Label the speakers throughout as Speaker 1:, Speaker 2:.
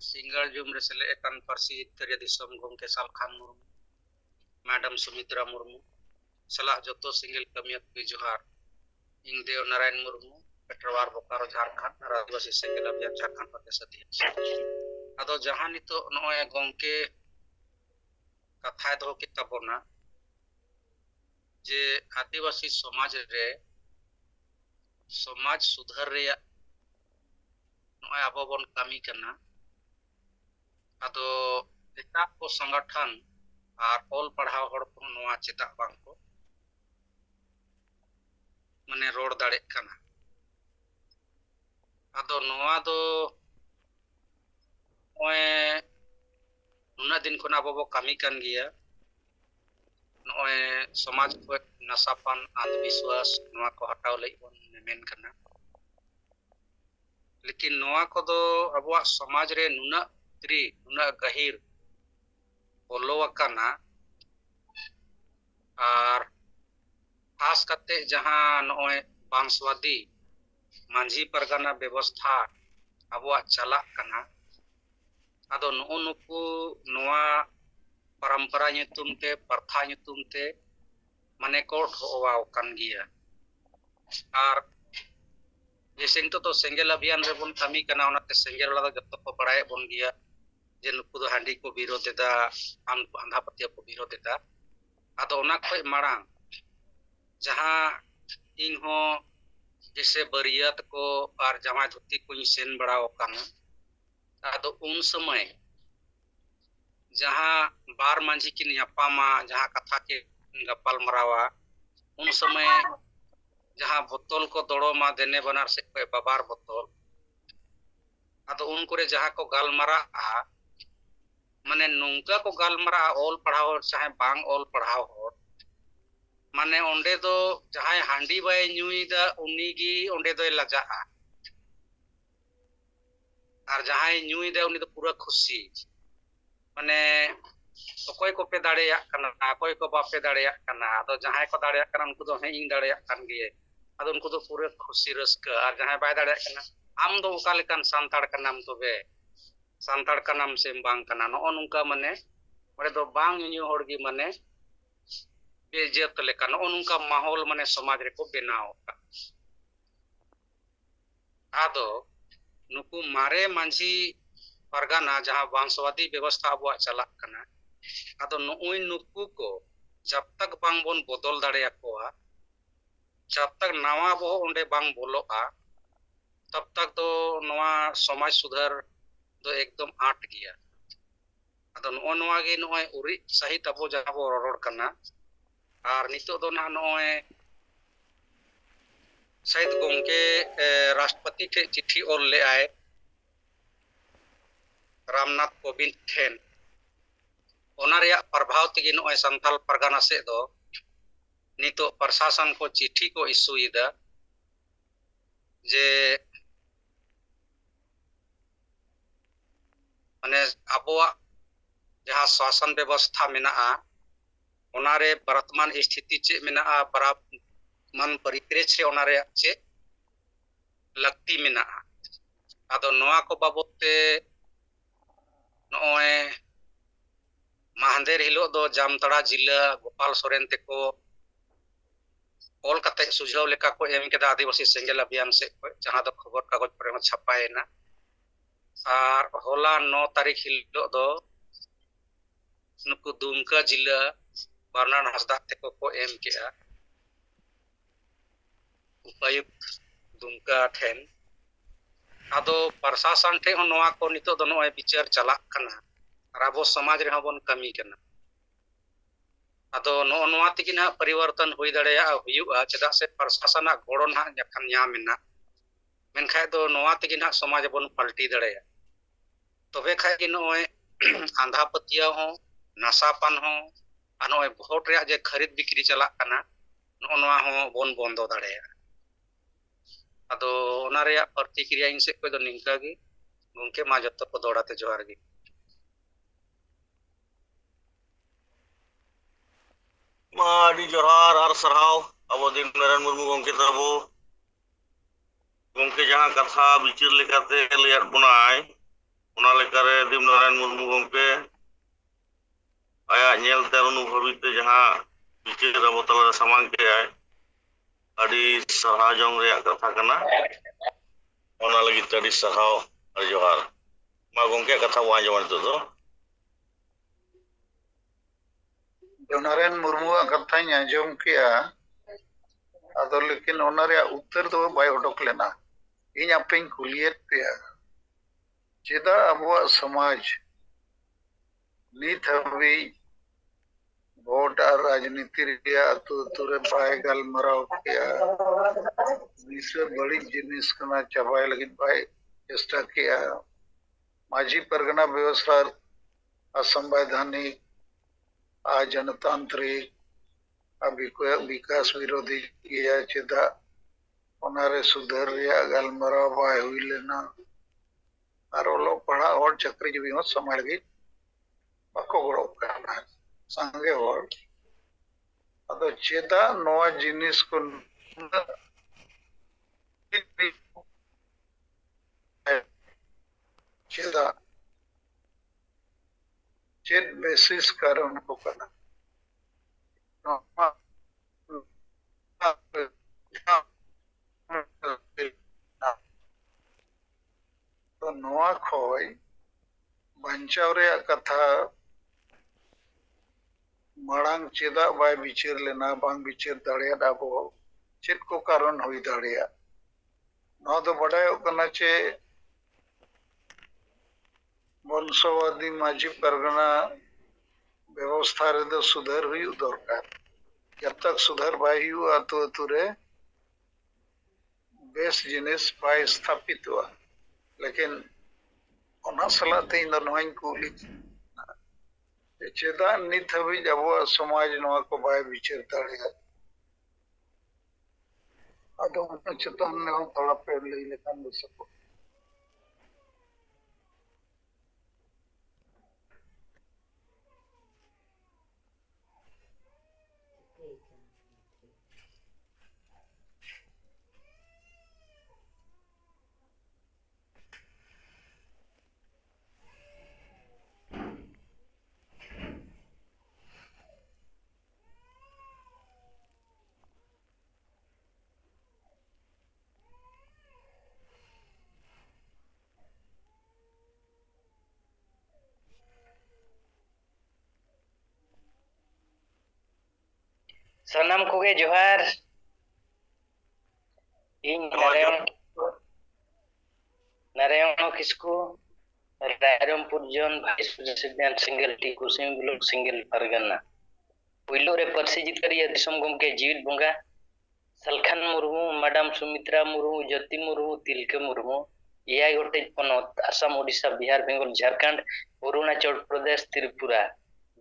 Speaker 1: Single जुम रे सेले एकान Parsi जितकारिया दिसम गंके Salkhan Murmu madam Sumitra Murmu सलाह जोतो सिंगल कमियत की जोहार इंग देव नारायण मुर्मू पेट्रोवार बोकारो झारखंड आदिवासी सिंगल अभियान झारखंड प्रदेश अध्यक्ष आदो जहां नितो नोए गंके कथाय दो के तबोना जे आदिवासी समाज रे समाज सुधार रे नोए आबो बन कामी कना आदो एटा को संगठन और ऑल पढ़ाव हड़ को नोआ चेता बांग को माने रोड दाड़े कना आदो नोआ दो ओए नुना दिन को आबो बो कामी कान गिया नोए समाज को नसापान अंधविश्वास नोआ को हटाव लई बन मेन कना लेकिन नोआ को दो अबवा समाज रे नुना त्री नुना गहिर बोलो वकाना और खास करते जहां नोए बांसवादी मांझी परगना व्यवस्था अबवा चला कना आदो नुकु नोआ परंपरा nyutum te प्रथा nyutum te माने को ढोवा कान गिया और जैसे तो सेंगेल अभियान रे बन कामी कना ओनाते सेंगेल वाला जत्तो को बड़ाय बन गिया जे नुकु दो हांडी को विरोध देदा आंधा पतिया को विरोध देदा आदो ओना खोय मारांग जहां इन हो जैसे बरियात को और जमा धुती को सेन बड़ाओ काना आदो उन समय जहां बार मांझी की न्यापामा जहां कथा के गपाल मरावा उन समय जहां बोतल को दड़ो मा देने बनार से कोई बाबार बोतल आदो उन करे जहां को गालमरा आ माने नुंका को गालमरा ऑल पढ़ाओ चाहे बांग ऑल पढ़ाओ हो माने ओंडे दो जहां हांडी बाय न्यूईदा उनीगी ओंडे दो लजा और जहां न्यूईदा उनी दो पूरा खुशी माने अकोय को पे दाड़ेया कना अकोय को बापे दाड़ेया कना आदो जहां को दाड़ेया कना उनको दो हें दाड़ेया कन गिए आदो उनको दो पूरे खुशी रस्का और जहां बाय दाड़ेया कना आम दो उका लेकन सांताड़ कनाम तोबे सांताड़ कनाम से बांग कना नो नुंका माने ओरे दो बांग न्यू होड़गी माने बेइज्जत लेकन नो नुंका माहौल माने समाज रे को बेनाव आदो नुकु मारे मांझी परगना जहां वंशवादी व्यवस्था अब चला कना आदो नुई नुकु को जब तक बांग बोन बदल दाड़े आकोआ जब तक नवा बो ओंडे बांग बोलोआ तब तक तो नवा समाज सुधार दो एकदम आट गया आदो नवा गे नोय उरी सही तबो जहां बो रोड कना और नितो दो ना नोय शायद गोंके राष्ट्रपति के चिट्ठी ओल ले आए रामनाथ कोविंद ठेन प्रभाव तक नोय संथाल परगना से दो नितो प्रशासन को चिट्ठी को इशू इदा जे माने अबवा जहां शासन व्यवस्था मेना ओनारे वर्तमान स्थिति चे मेना मन परिप्रेक्ष्य रे ओनारे चे लगती मेना आदो नोआ को बाबते नोय महांदेर हिलो दो जामताड़ा जिला गोपाल सोरेन तेको ऑल कते सुझाव लेका को एम केदा आदिवासी सेंगेल अभियान से जहां दो खबर कागज पर छपाएना और होला 9 तारीख हिलो दो नुकु दुमका जिला बर्नाड हसदा तेको को एम केआ उपायुक्त दुमका ठेन आदो प्रशासन ठे हो नोआ को नितो दो नोय विचार चला कना और अब समाज रे बन कमी कना आदो नोआ तिकी ना परिवर्तन हुई दड़ेया हुयुआ चदा से प्रशासन गोड़ो ना जखन यामेना मेनखाय दो नोआ तिकी ना समाज बन पलटी दड़ेया तबे खाय कि नोय आंधा पतिया हो नसापान हो आ नोय भोट रे जे खरीद बिक्री चला कना नोआ हो बन बंदो दड़ेया आदो ओना रे प्रतिक्रिया इन से को दो निंका गी गंके मा जत्तो को दोड़ाते जोहार गी
Speaker 2: माडी जोहार और सरहाव अब दिन नारायण मुर्मू गंके तबो गंके जहां कथा बिचार लेकाते लेयर बुनाय ᱚᱱᱟ ᱞᱮᱠᱟᱨᱮ ᱫᱤᱯᱱᱟᱨᱟᱭᱚᱱ ᱢᱩᱨᱢᱩ ᱜᱚᱢᱠᱮ ᱟᱭᱟᱜ ᱧᱮᱞᱛᱮ ᱚᱱᱩᱵᱷᱚᱵᱤ ᱛᱮ ᱡᱟᱦᱟᱸ ᱵᱤᱪᱟᱹᱨ ᱟᱵᱚ ᱛᱟᱞᱟᱨᱮ ᱥᱟᱢᱟᱝ ᱠᱮᱜᱼᱟᱭ ᱟᱹᱰᱤ ᱥᱟᱨᱦᱟᱣ ᱡᱚᱝ ᱨᱮᱭᱟᱜ ᱠᱟᱛᱷᱟ ᱠᱟᱱᱟ। ᱚᱱᱟ ᱞᱟᱹᱜᱤᱫ ᱛᱮ ᱟᱹᱰᱤ ᱥᱟᱨᱦᱟᱣ ᱟᱨ ᱡᱚᱦᱟᱨ। ᱢᱟ ᱜᱚᱢᱠᱮ ᱠᱟᱛᱷᱟ ᱵᱚᱱ ᱟᱸᱡᱚᱢᱟ ᱱᱤᱛᱚᱜ ᱫᱚ।
Speaker 3: ᱫᱤᱯᱱᱟᱨᱟᱭᱚᱱ ᱢᱩᱨᱢᱩᱣᱟᱜ ᱠᱟᱛᱷᱟᱧ ᱟᱸᱡᱚᱢ ᱠᱮᱜᱼᱟ, ᱟᱫᱚ ᱞᱮᱠᱤᱱ ᱚᱱᱟ ᱨᱮᱭᱟᱜ ᱩᱛᱛᱚᱨ ᱫᱚ ᱵᱟᱭ ᱚᱰᱚᱠ ᱞᱮᱱᱟ। ᱤᱧ ᱟᱯᱮᱧ ᱠᱩᱞᱤᱭᱮᱫ ᱯᱮᱭᱟ, ᱪᱮᱫᱟᱜ ᱟᱵᱚᱣᱟᱜ ᱥᱚᱢᱟᱡᱽ ᱱᱤᱛ ᱦᱟᱹᱵᱤᱡ ᱵᱷᱳᱴ ᱟᱨ ᱨᱟᱡᱽᱱᱤᱛᱤ ᱨᱮᱭᱟᱜ ᱟᱹᱛᱩ ᱟᱹᱛᱩ ᱨᱮ ᱵᱟᱭ ᱜᱟᱞᱢᱟᱨᱟᱣ ᱠᱮᱜᱼᱟ? ᱱᱤᱥᱟᱹ ᱵᱟᱹᱲᱤᱡ ᱡᱤᱱᱤᱥ ᱠᱟᱱᱟ, ᱪᱟᱵᱟᱭ ᱞᱟᱹᱜᱤᱫ ᱵᱟᱭ ᱪᱮᱥᱴᱟ ᱠᱮᱜᱼᱟ? ᱢᱟᱹᱡᱷᱤ ᱯᱟᱨᱜᱟᱱᱟ ᱵᱮᱵᱚᱥᱛᱷᱟ असंवैधानिक अजनतांत्रिक विकास विरोधी किया चेदा ओनारे सुधार रिया गलमराव बाय हुई लेना और ओलो पढ़ा और चक्री जीवी हो समाज की बाको गड़ो करना संगे और अदो चेदा नोआ जिनिस को चेदा चेद बेसिस कारण को करना तो नोआ खोई बंचाव रे कथा मांग चेदा बाय विचार लेना बांग विचार दाड़िया दाबो चेद को कारण हुई दाड़िया नौ तो बड़ाय कना चे वंशवादी माझी परगना व्यवस्था रे दो सुधार हुई दरकार। जब तक सुधार बाय हुई आतु आतु रे बेस जिनिस बाय स्थापित हुआ, लेकिन ओना सलाते इन नोइन कुली चेदा नित हबी अब समाज नोआ को बाय विचार दाड़िया अदो चेतन ने थोड़ा पे लई लेखान सको।
Speaker 4: सनम कोगे जोहार इन नारायण किसको रायरमपुर जोन वाइस प्रेसिडेंट सिंगल टी कुसिम ब्लॉक सिंगल परगना पुइलो रे परसी जितकरिया दिसम गमके जीवित बंगा सलखान मुर्मू मैडम सुमित्रा मुर्मू ज्योति मुर्मू तिलके मुर्मू एआई गोटे पनत आसाम ओडिशा बिहार बेंगल झारखंड अरुणाचल प्रदेश त्रिपुरा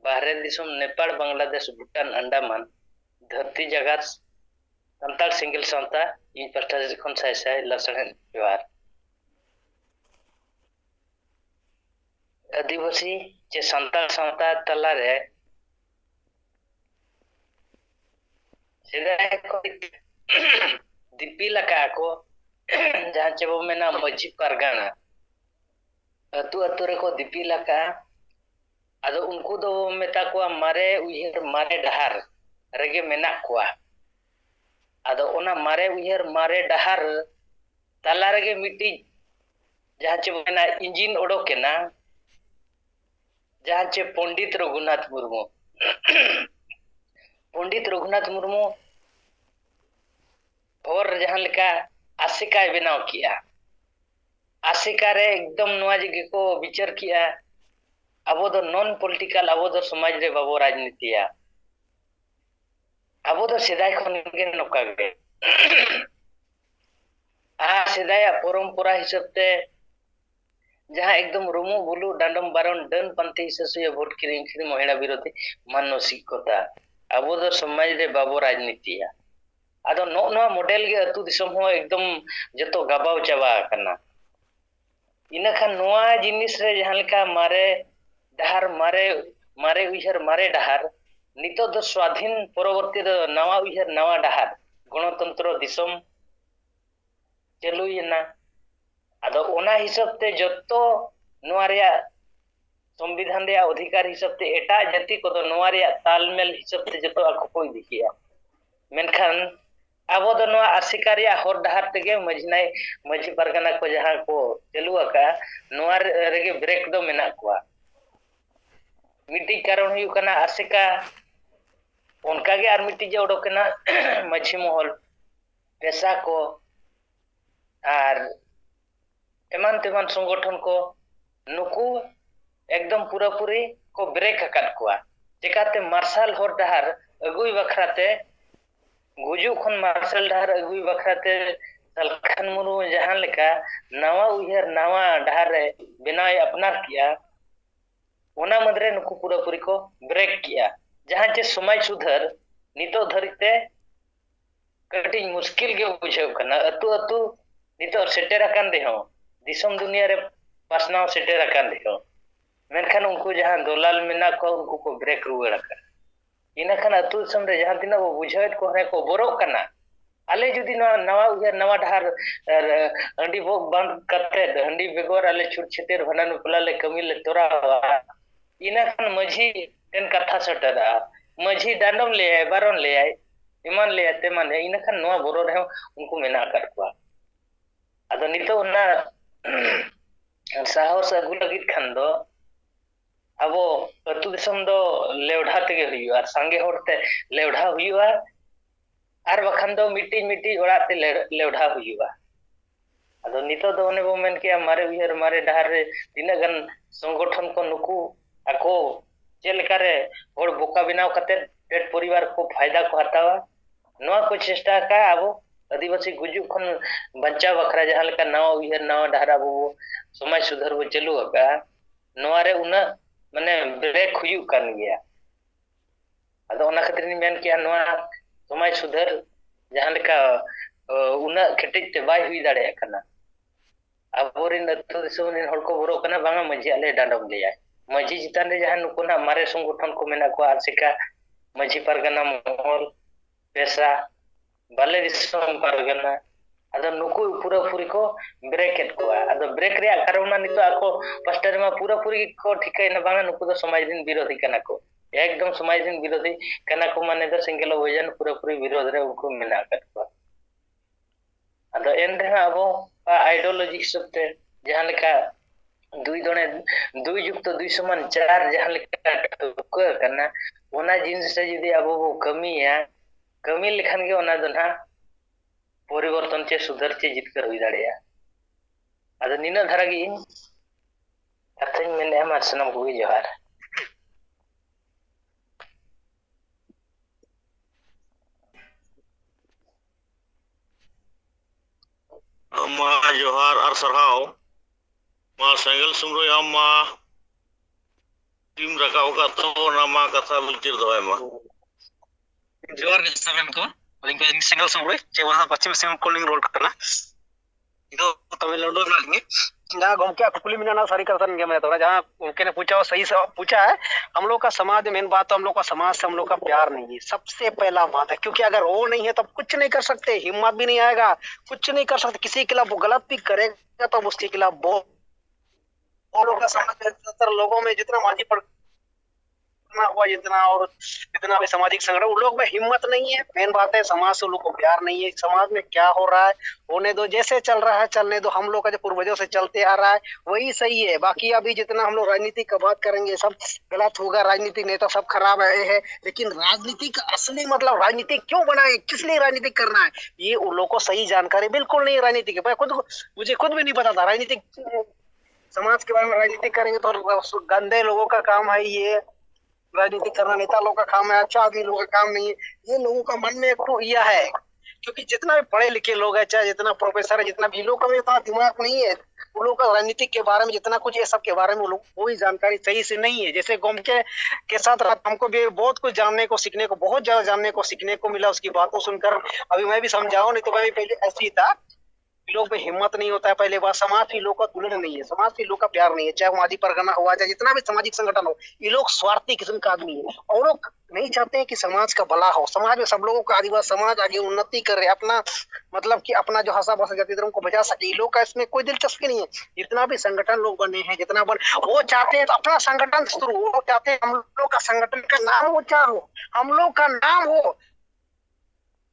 Speaker 4: बाहरे दिसम नेपाल बांग्लादेश भूटान अंडमान धरती जगत संताल सिंगल संता इन पस्टा खन साय साय लसण जोहार आदिवासी चे संताल संता तला रे सेदाय को दीपी लका को जहां चे वो मेना मजी परगना अतु अतु रे को दीपी लका आदो उनको दो मेता को मारे उयहर मारे डहार रेगे मेना कोआ आदो ओना मारे उयहर मारे डहार तला रेगे मिट्टी जहां चे मेना इंजिन ओडोकेना जहां चे पंडित रघुनाथ मुर्मू पंडित रघुनाथ मुर्मू और जहां लेका आशिका बनाव किया आशिका रे एकदम नोआ जगे को विचार किया अबो दो नॉन पॉलिटिकल अबो दो समाज रे बाबो राजनीतिया अबो दो सेदाय खन गे नोका गे सेदाय परंपरा हिसाब ते जहां एकदम रुमु बुलु डांडम बारन डन पंथी हिसाब भोट किरिंग खिरी महिला विरोधी मानसिकता अबो दो समाज रे बाबो राजनीतिया आदो नो नो मॉडल गे अतु दिसम हो एकदम जतो गाबाव चाबा कना इना खान नोआ जिनिस रे जहां लेका मारे डहार मारे मारे उइहर मारे डहार नितो दो स्वाधीन परवर्ती दो नवा उइहर नवा डहार गणतंत्र दिसम चलुयना आदो ओना हिसाब ते जतो नोआ रेया संविधान रेया अधिकार हिसाब ते एटा जाति को तो नोआ रेया तालमेल हिसाब ते जतो आको को इदि किया मेनखान आबो दो नोआ आसिका रेया हर डहार तेगे मझी परगना को जहां को चलू आका नोआ रेगे ब्रेक दो मेना कोआ मिट्टी कारण हुई कना आसिका उनका के आर मिट्टी जो उडोकना मझी महल पेशा को आर एमान तेमान संगठन को नुकु एकदम पूरा पूरी को ब्रेक आकाद कोआ चिकाते मार्शल हर डहार अगुई बखराते गुजु खन मार्शल डहार अगुई बखराते सलखन मुरु जहां लेका नवा उयहर नवा डहार रे बिनाय अपनार किया ओना मदरे नुकु पूरा पूरी को ब्रेक किया जहां चे समाज सुधर नितो धरिते कटी मुश्किल के बुझेव कना अतु अतु नितो सेटेर आकान देहो दिसम दुनिया रे पासनाव सेटेर आकान देहो मेनखान उनको जहां दोलाल मेना को उनको को ब्रेक रुवाड़ का इना खान अतु दिसम रे जहां दिना वो बुझेत को रे को बोरो कना आले जुदी नवा उया नवा ढार हंडी भोग बंद करते हंडी बेगोर आले छुट छतेर भनान पलाले कमिले तोरा इना खान मझी टेन कथा सटरा मझी डांडम ले आए बारन ले आए इमान ले आते माने इना खान नवा बोरो रे उनको मेना कर को अदो नितो ना साहस अगु लगित खान दो अबो अतु दिसम दो लेवढा तेगे हुआ संगे होते लेवढा हुआ आर बखान दो मिट्टी ओड़ाते लेवढा हुआ अदो नितो दो ओने बो मेन के मारे उहर मारे डहार रे तिना गन संगठन को नुकु आको चेलकारे और बोका बिनाव कते पेट परिवार को फायदा को हतावा नवा को चेष्टा का आबो आदिवासी गुजु खन बच्चा बखरा जहां लेका नवा उहर नवा डहारा बो समाज सुधार वो चलू का नवा रे उना माने ब्रेक हुयु कान गया अदो ओना खातिर नि मेन किया नवा समाज सुधार जहां लेका उना केटिज ते बाय हुई दाड़े कना आबोरिन अतु दिसम नि हड़ को बोरो कना बांगा मझी आले डांडम ले आय मझी जितान रे जहां नुको ना मारे संगठन को मेना को आसिका मझी परगना महल पेशा बाले दिसम परगना अदो नुकु पूरा पूरी को ब्रेकेट को अदो ब्रेक रे कारण नितो आको पास्टर मा पूरा पूरी को ठिकाय न बांगा नुकु दो समाज दिन विरोधी कना को एकदम समाज दिन विरोधी कना को माने दो सिंगल वजन पूरा पूरी विरोध रे उनको मेना कर को अदो एन रे अबो आइडियोलॉजी सबते जहां लेका दुई दोने दुई युक्त दुई समान चार जहां लेका ठोकर कना ओना जिनिस से जदी अबो कमी लेखन के ओना दना परिवर्तन चे सुधार चे जितकर हुई दाड़िया अद निना धारा गी कथाñ मेने हमार सनम को जोहार
Speaker 2: मा जोहार और सरहाव मा सेंगल सुमरो मा टीम रकाव का तो ना मा कथा बिचर दो है मा
Speaker 5: जोहार के सबन को लिंक सिंगल सुमरो चे वहां पश्चिम सीमा कॉलिंग रोल करना इदो तमिलनाडु में लेंगे जहाँ गोमके कुकुली मिना सारी करतन के मैं तो जहाँ उनके ने पूछा सही से पूछा है हम लोग का समाज मेन बात तो हम लोग का समाज से हम लोग का प्यार नहीं है सबसे पहला बात है क्योंकि अगर वो नहीं है तो कुछ नहीं कर सकते हिम्मत भी नहीं आएगा कुछ नहीं कर सकते किसी के खिलाफ वो गलत भी करेगा तो उसके खिलाफ वो लोग का समाज लोगों में जितना मांझी पड़ हुआ जितना और जितना भी सामाजिक संगठन उन लोग में हिम्मत नहीं है मेन बात है समाज से लोग को प्यार नहीं है समाज में क्या हो रहा है होने दो जैसे चल रहा है चलने दो हम लोग का जो पूर्वजों से चलते आ रहा है वही सही है बाकी अभी जितना हम लोग राजनीति का बात करेंगे सब गलत होगा राजनीतिक नेता सब खराब है लेकिन राजनीति का असली मतलब राजनीति क्यों बनाए किस लिए राजनीति करना है ये उन लोग को सही जानकारी बिल्कुल नहीं राजनीति के मुझे खुद भी नहीं पता था राजनीतिक समाज के बारे में राजनीति करेंगे तो गंदे लोगों का काम है ये राजनीति करना नेता लोगों का काम है अच्छा आदमी लोगों का काम नहीं है ये लोगों का मन में एक तो यह है क्योंकि जितना भी पढ़े लिखे लोग है चाहे जितना प्रोफेसर है जितना भी लोगों का इतना दिमाग नहीं है उन लोगों का राजनीति के बारे में जितना कुछ ये सब के बारे में लोग कोई जानकारी सही से नहीं है जैसे गोम के साथ हमको भी बहुत कुछ जानने को सीखने को बहुत ज्यादा जानने को सीखने को मिला उसकी बातों सुनकर अभी मैं भी समझाऊं नहीं तो मैं भी पहले ऐसे ही था लोग में हिम्मत नहीं होता है। पहले बात, समाज के लोग का दुल्हन नहीं है, समाज के लोग का प्यार नहीं है, चाहे मादी परगना हुआ, चाहे जितना भी सामाजिक संगठन हो, ये लोग स्वार्थी किस्म का आदमी है और लोग नहीं चाहते हैं कि समाज का भला हो, समाज में सब लोगों का आदिवासी समाज आगे उन्नति करे, अपना मतलब कि अपना जो हंसा बसा जाति धर्म को बचा सके। ये लोग का इसमें कोई दिलचस्पी नहीं है। जितना भी संगठन लोग बने हैं, जितना वो चाहते हैं तो अपना संगठन शुरू, वो चाहते हैं हम लोग का संगठन का नाम ऊंचा हो, हम लोग का नाम हो।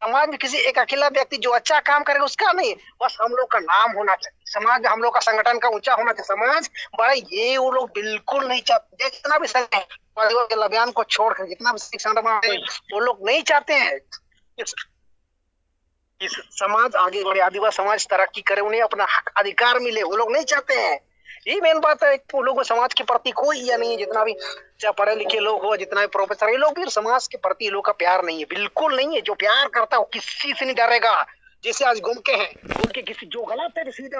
Speaker 5: समाज में किसी एक अकेला व्यक्ति जो अच्छा काम करेगा उसका नहीं, बस हम लोग का नाम होना चाहिए, समाज में हम लोग का संगठन का ऊंचा होना चाहिए, समाज बड़ा, ये वो लोग बिल्कुल नहीं चाहते। जितना भी संगठन अभियान को छोड़कर जितना भी संगठन, वो लोग नहीं चाहते हैं कि समाज आगे बढ़े, आदिवासी समाज तरक्की करे, उन्हें अपना हक अधिकार मिले, वो लोग नहीं चाहते हैं। यही मेन बात है। वो लोग समाज के प्रति कोई या नहीं है, जितना भी चाहे पढ़े लिखे लोग हो, जितना भी प्रोफेसर, ये लोग भी समाज के प्रति ये लोग का प्यार नहीं है, बिल्कुल नहीं है। जो प्यार करता है वो किसी से नहीं डरेगा। जैसे आज घूम के हैं, घूम के किसी जो गलत है सीधा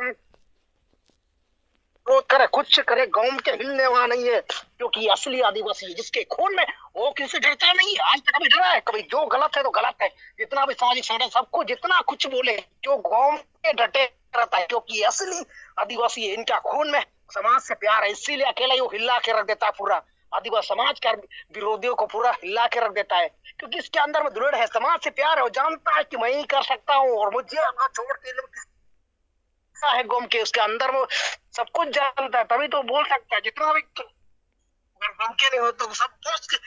Speaker 5: विरोध करे, कुछ करे, गांव के हिलने वहां नहीं है, क्योंकि असली आदिवासी है जिसके खून में, वो किसी से डरता नहीं है। आज तक कभी डरा है? कभी जो गलत है तो गलत है। जितना भी सामाजिक संगठन सबको जितना कुछ बोले, जो गांव के डटे रहता है, क्योंकि असली आदिवासी है, इनका खून में समाज से प्यार है, इसीलिए अकेला ही वो हिला के रख देता है पूरा आदिवासी समाज का विरोधियों को पूरा हिला के रख देता है, क्योंकि इसके अंदर में दृढ़ है, समाज से प्यार है, वो जानता है कि मैं ही कर सकता हूँ और मुझे अपना छोड़ के लोग है गुम के, उसके अंदर वो सब कुछ जानता है, तभी तो बोल सकता है। जितना भी गुम के नहीं हो तो सब कुछ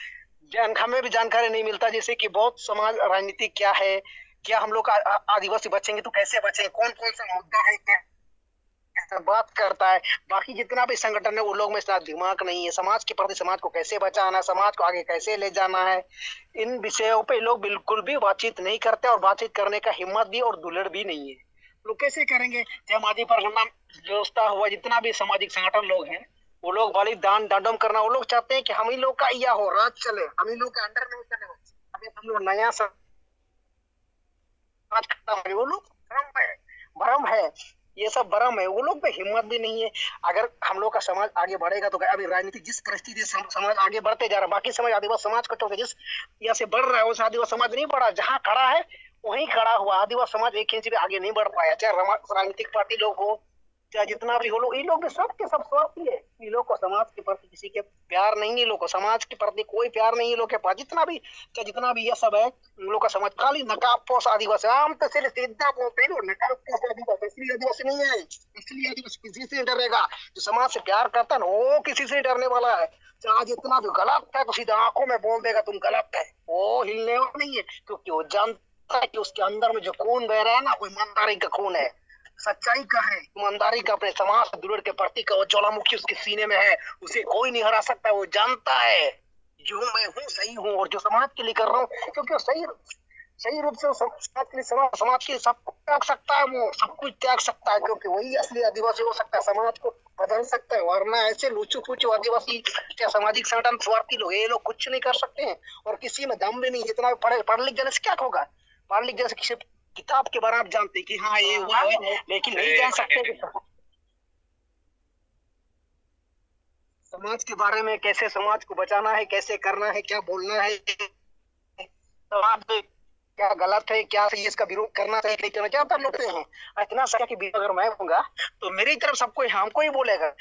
Speaker 5: हमें भी जानकारी नहीं मिलता, जैसे कि बहुत समाज राजनीति क्या है, क्या हम लोग आदिवासी बचेंगे तो कैसे बचेंगे, कौन कौन सा मुद्दा है, क्या बात करता है। बाकी जितना भी संगठन है वो लोग में इतना दिमाग नहीं है, समाज के प्रति, समाज को कैसे बचाना है, समाज को आगे कैसे ले जाना है, इन विषयों पे लोग बिल्कुल भी बातचीत नहीं करते और बातचीत करने का हिम्मत भी और दुलड़ भी नहीं है। लोग कैसे करेंगे? चाहे मादी परगना व्यवस्था हुआ, जितना भी सामाजिक संगठन लोग हैं, वो लोग वाली दान दंडम करना, वो लोग चाहते हैं कि हम ही लोग का यह हो, राज चले, हम ही लोग के अंडर में चले, अभी हम लोग नया समाज खत्म है, वो लोग भ्रम है, ये सब भ्रम है, वो लोग में हिम्मत भी नहीं है। अगर हम लोग का समाज आगे बढ़ेगा तो अभी राजनीति जिस परिस्थिति से समाज आगे बढ़ते जा रहा है, बाकी समाज आदिवासी समाज को छोड़ जिस यहाँ से बढ़ रहा है, उस आदिवासी समाज नहीं बढ़ा, जहाँ खड़ा है वहीं खड़ा हुआ, आदिवासी समाज एक इंच भी आगे नहीं बढ़ पाया, चाहे राजनीतिक पार्टी लोग हो, चाहे जितना भी हो लोग, इन लोग सब के सब स्वार्थी है। इन लोग को समाज के प्रति किसी के प्यार नहीं है, लोग को समाज के प्रति कोई प्यार नहीं है लोग के पास, जितना भी चाहे जितना भी ये सब है, उन लोग का समाज खाली नकाबपोश आदिवासी, आम तो सिर्फ सीधा बोलते हैं नकाबपोश आदिवासी, इसलिए आदिवासी नहीं है, इसलिए आदिवासी किसी से डरेगा। जो समाज से प्यार करता है ना, वो किसी से डरने वाला है, चाहे जितना भी गलत है तो सीधा आंखों में बोल देगा तुम गलत है, वो हिलने वाला नहीं है, क्योंकि वो जानता है कि उसके अंदर में जो खून बह रहा है ना, वो ईमानदारी का खून है, सच्चाई का है, ईमानदारी का, अपने समाज से दुलड़ के प्रति का वो ज्वालामुखी उसके सीने में है, उसे कोई नहीं हरा सकता। वो जानता है जो मैं हूँ सही हूँ और जो समाज के लिए कर रहा हूँ, क्योंकि वो सही रूप से समाज के लिए, समाज के लिए सब कुछ त्याग सकता है, वो सब कुछ त्याग सकता है, क्योंकि वही असली आदिवासी हो सकता है, समाज को बदल सकता है। वरना ऐसे लूचू फूचू आदिवासी या सामाजिक संगठन स्वार्थी लोग, ये लोग कुछ नहीं कर सकते हैं और किसी में दम भी नहीं। जितना पढ़ लिख जाने से क्या होगा? पढ़ लिख जाने से किसी किताब के बारे में जानते कि हाँ ये हुआ है, लेकिन नहीं जान सकते कि समाज के बारे में, कैसे समाज को बचाना है, कैसे करना है, क्या बोलना है, समाज में क्या गलत है, क्या सही, इसका विरोध करना चाहिए नहीं करना चाहिए। लोग हैं इतना सका कि अगर मैं होऊंगा तो मेरी तरफ सबको हमको ही बोलेगा।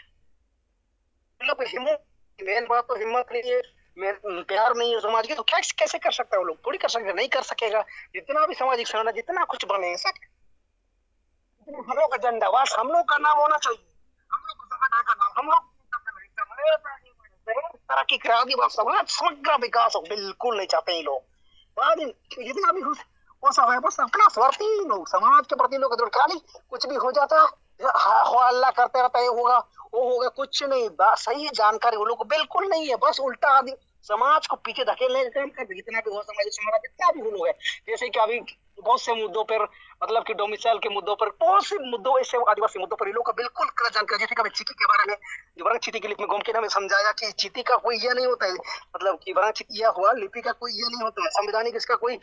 Speaker 5: मेन बात तो हिम्मत नहीं है, प्यार नहीं है समाज के, तो क्या कैसे कर सकता है? वो लोग थोड़ी कर सकते, नहीं कर सकेगा। जितना भी सामाजिक संगठन, जितना कुछ बने सब हम लोग का एजेंडा, बस हम लोग का नाम होना चाहिए, हम लोग संगठन का नाम, हम लोग तरक्की करा दी, बस समाज समग्र विकास हो, बिल्कुल नहीं चाहते ये लोग। जितना भी वो सब है बस अपना स्वार्थी लोग, समाज के प्रति लोग खाली कुछ भी हो जाता हो अल्लाह करते रहता है, होगा वो होगा, कुछ नहीं, सही जानकारी वो लोग को बिल्कुल नहीं है, बस उल्टा आदि समाज को पीछे धकेलने का काम कर। जितना भी हो समाज जितना भी लोग है, जैसे कि अभी बहुत से मुद्दों पर, मतलब कि डोमिसाइल के मुद्दों पर, बहुत से मुद्दों, ऐसे आदिवासी मुद्दों पर लोग का बिल्कुल जानकारी। जैसे कभी चीटी के बारे में, जो चीटी की लिपि में घूम के ना समझाया कि चीटी का कोई यह नहीं होता है, मतलब कि चीटी हुआ लिपि का कोई यह नहीं होता है, संवैधानिक इसका कोई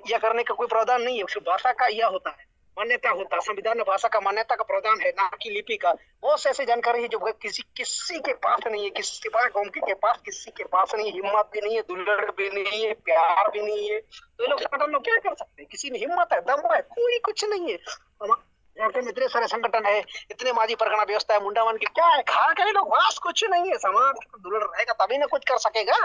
Speaker 5: यह करने का कोई प्रावधान नहीं है, सिर्फ भाषा का यह होता है, मान्यता होता है, संविधान में भाषा का मान्यता का प्रावधान है, ना कि लिपि का। बहुत से ऐसी जानकारी है जो किसी के पास नहीं है, किसी के पास किसी के पास नहीं, हिम्मत भी नहीं है, दुलड़ भी नहीं है, प्यार भी नहीं है, तो ये लोग संगठन लोग क्या कर सकते हैं? किसी में हिम्मत है, दम है, कोई कुछ नहीं है। झारखंड में इतने सारे संगठन है, इतने माजी परगना व्यवस्था है, मुंडावन की क्या है, खा करे लोग बस कुछ नहीं है। समाज दुलड़ रहेगा तभी ना कुछ कर सकेगा।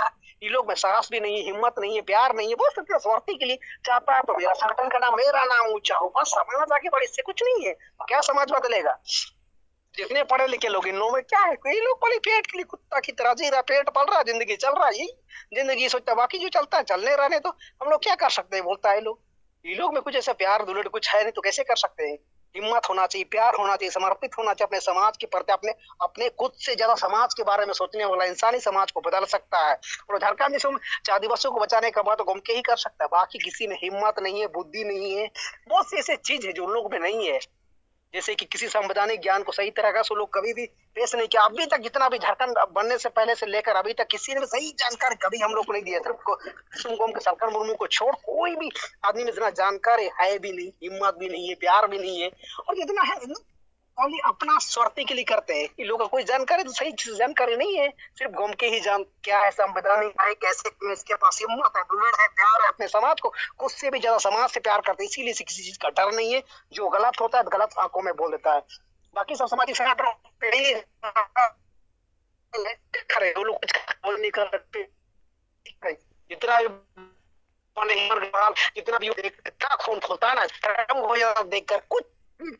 Speaker 5: ये लोग में साहस भी नहीं है, हिम्मत नहीं है, प्यार नहीं है, बस इतना स्वार्थी के लिए चाहता है तो मेरा संगठन का नाम, मेरा नाम ऊंचा हो, बस समाज आगे बढ़े, इससे कुछ नहीं है। क्या समाज बदलेगा? जितने पढ़े लिखे लोग, इन लोगों में क्या है? कोई लोग पढ़े पेट के लिए कुत्ता की तरह जी रहा, पेट पल रहा, जिंदगी चल रहा है, यही जिंदगी सोचता, बाकी जो चलता है चलने रहने तो हम लोग क्या कर सकते हैं, बोलता है लोग। ये लोग में कुछ ऐसा प्यार दुलड़ कुछ है नहीं तो कैसे कर सकते हैं? हिम्मत होना चाहिए, प्यार होना चाहिए, समर्पित होना चाहिए अपने समाज के प्रति। अपने अपने खुद से ज्यादा समाज के बारे में सोचने वाला इंसान ही समाज को बदल सकता है। और झारखंड में आदिवासियों को बचाने का बात तो घूम के ही कर सकता है, बाकी किसी में हिम्मत नहीं है, बुद्धि नहीं है, बहुत सी ऐसी चीज है जो लोग में नहीं है। जैसे कि किसी संवैधानिक ज्ञान को सही तरह का लोग कभी भी पेश नहीं किया अभी तक। जितना भी झारखंड बनने से पहले से लेकर अभी तक किसी ने भी सही जानकारी कभी हम लोग को नहीं दिया। सिर्फ कुसुम सरकार मुर्मू को छोड़ कोई भी आदमी में इतना जानकारी है भी नहीं, हिम्मत भी नहीं है, प्यार भी नहीं है। और जितना है खाली अपना स्वार्थी के लिए करते हैं। इन लोगों को कोई जानकारी तो सही जानकारी नहीं है, सिर्फ घूम के ही जान क्या है संवैधानिक है, कैसे इसके पास हिम्मत है, दुलड़ है, प्यार है अपने समाज को, खुद से भी ज्यादा समाज से प्यार करते हैं, इसीलिए से किसी चीज का डर नहीं है। जो गलत होता है गलत आंखों में बोल देता है। बाकी सब सामाजिक संगठन वो लोग कुछ बोल नहीं कर सकते। जितना जितना भी इतना खून खोलता है ना, देखकर कुछ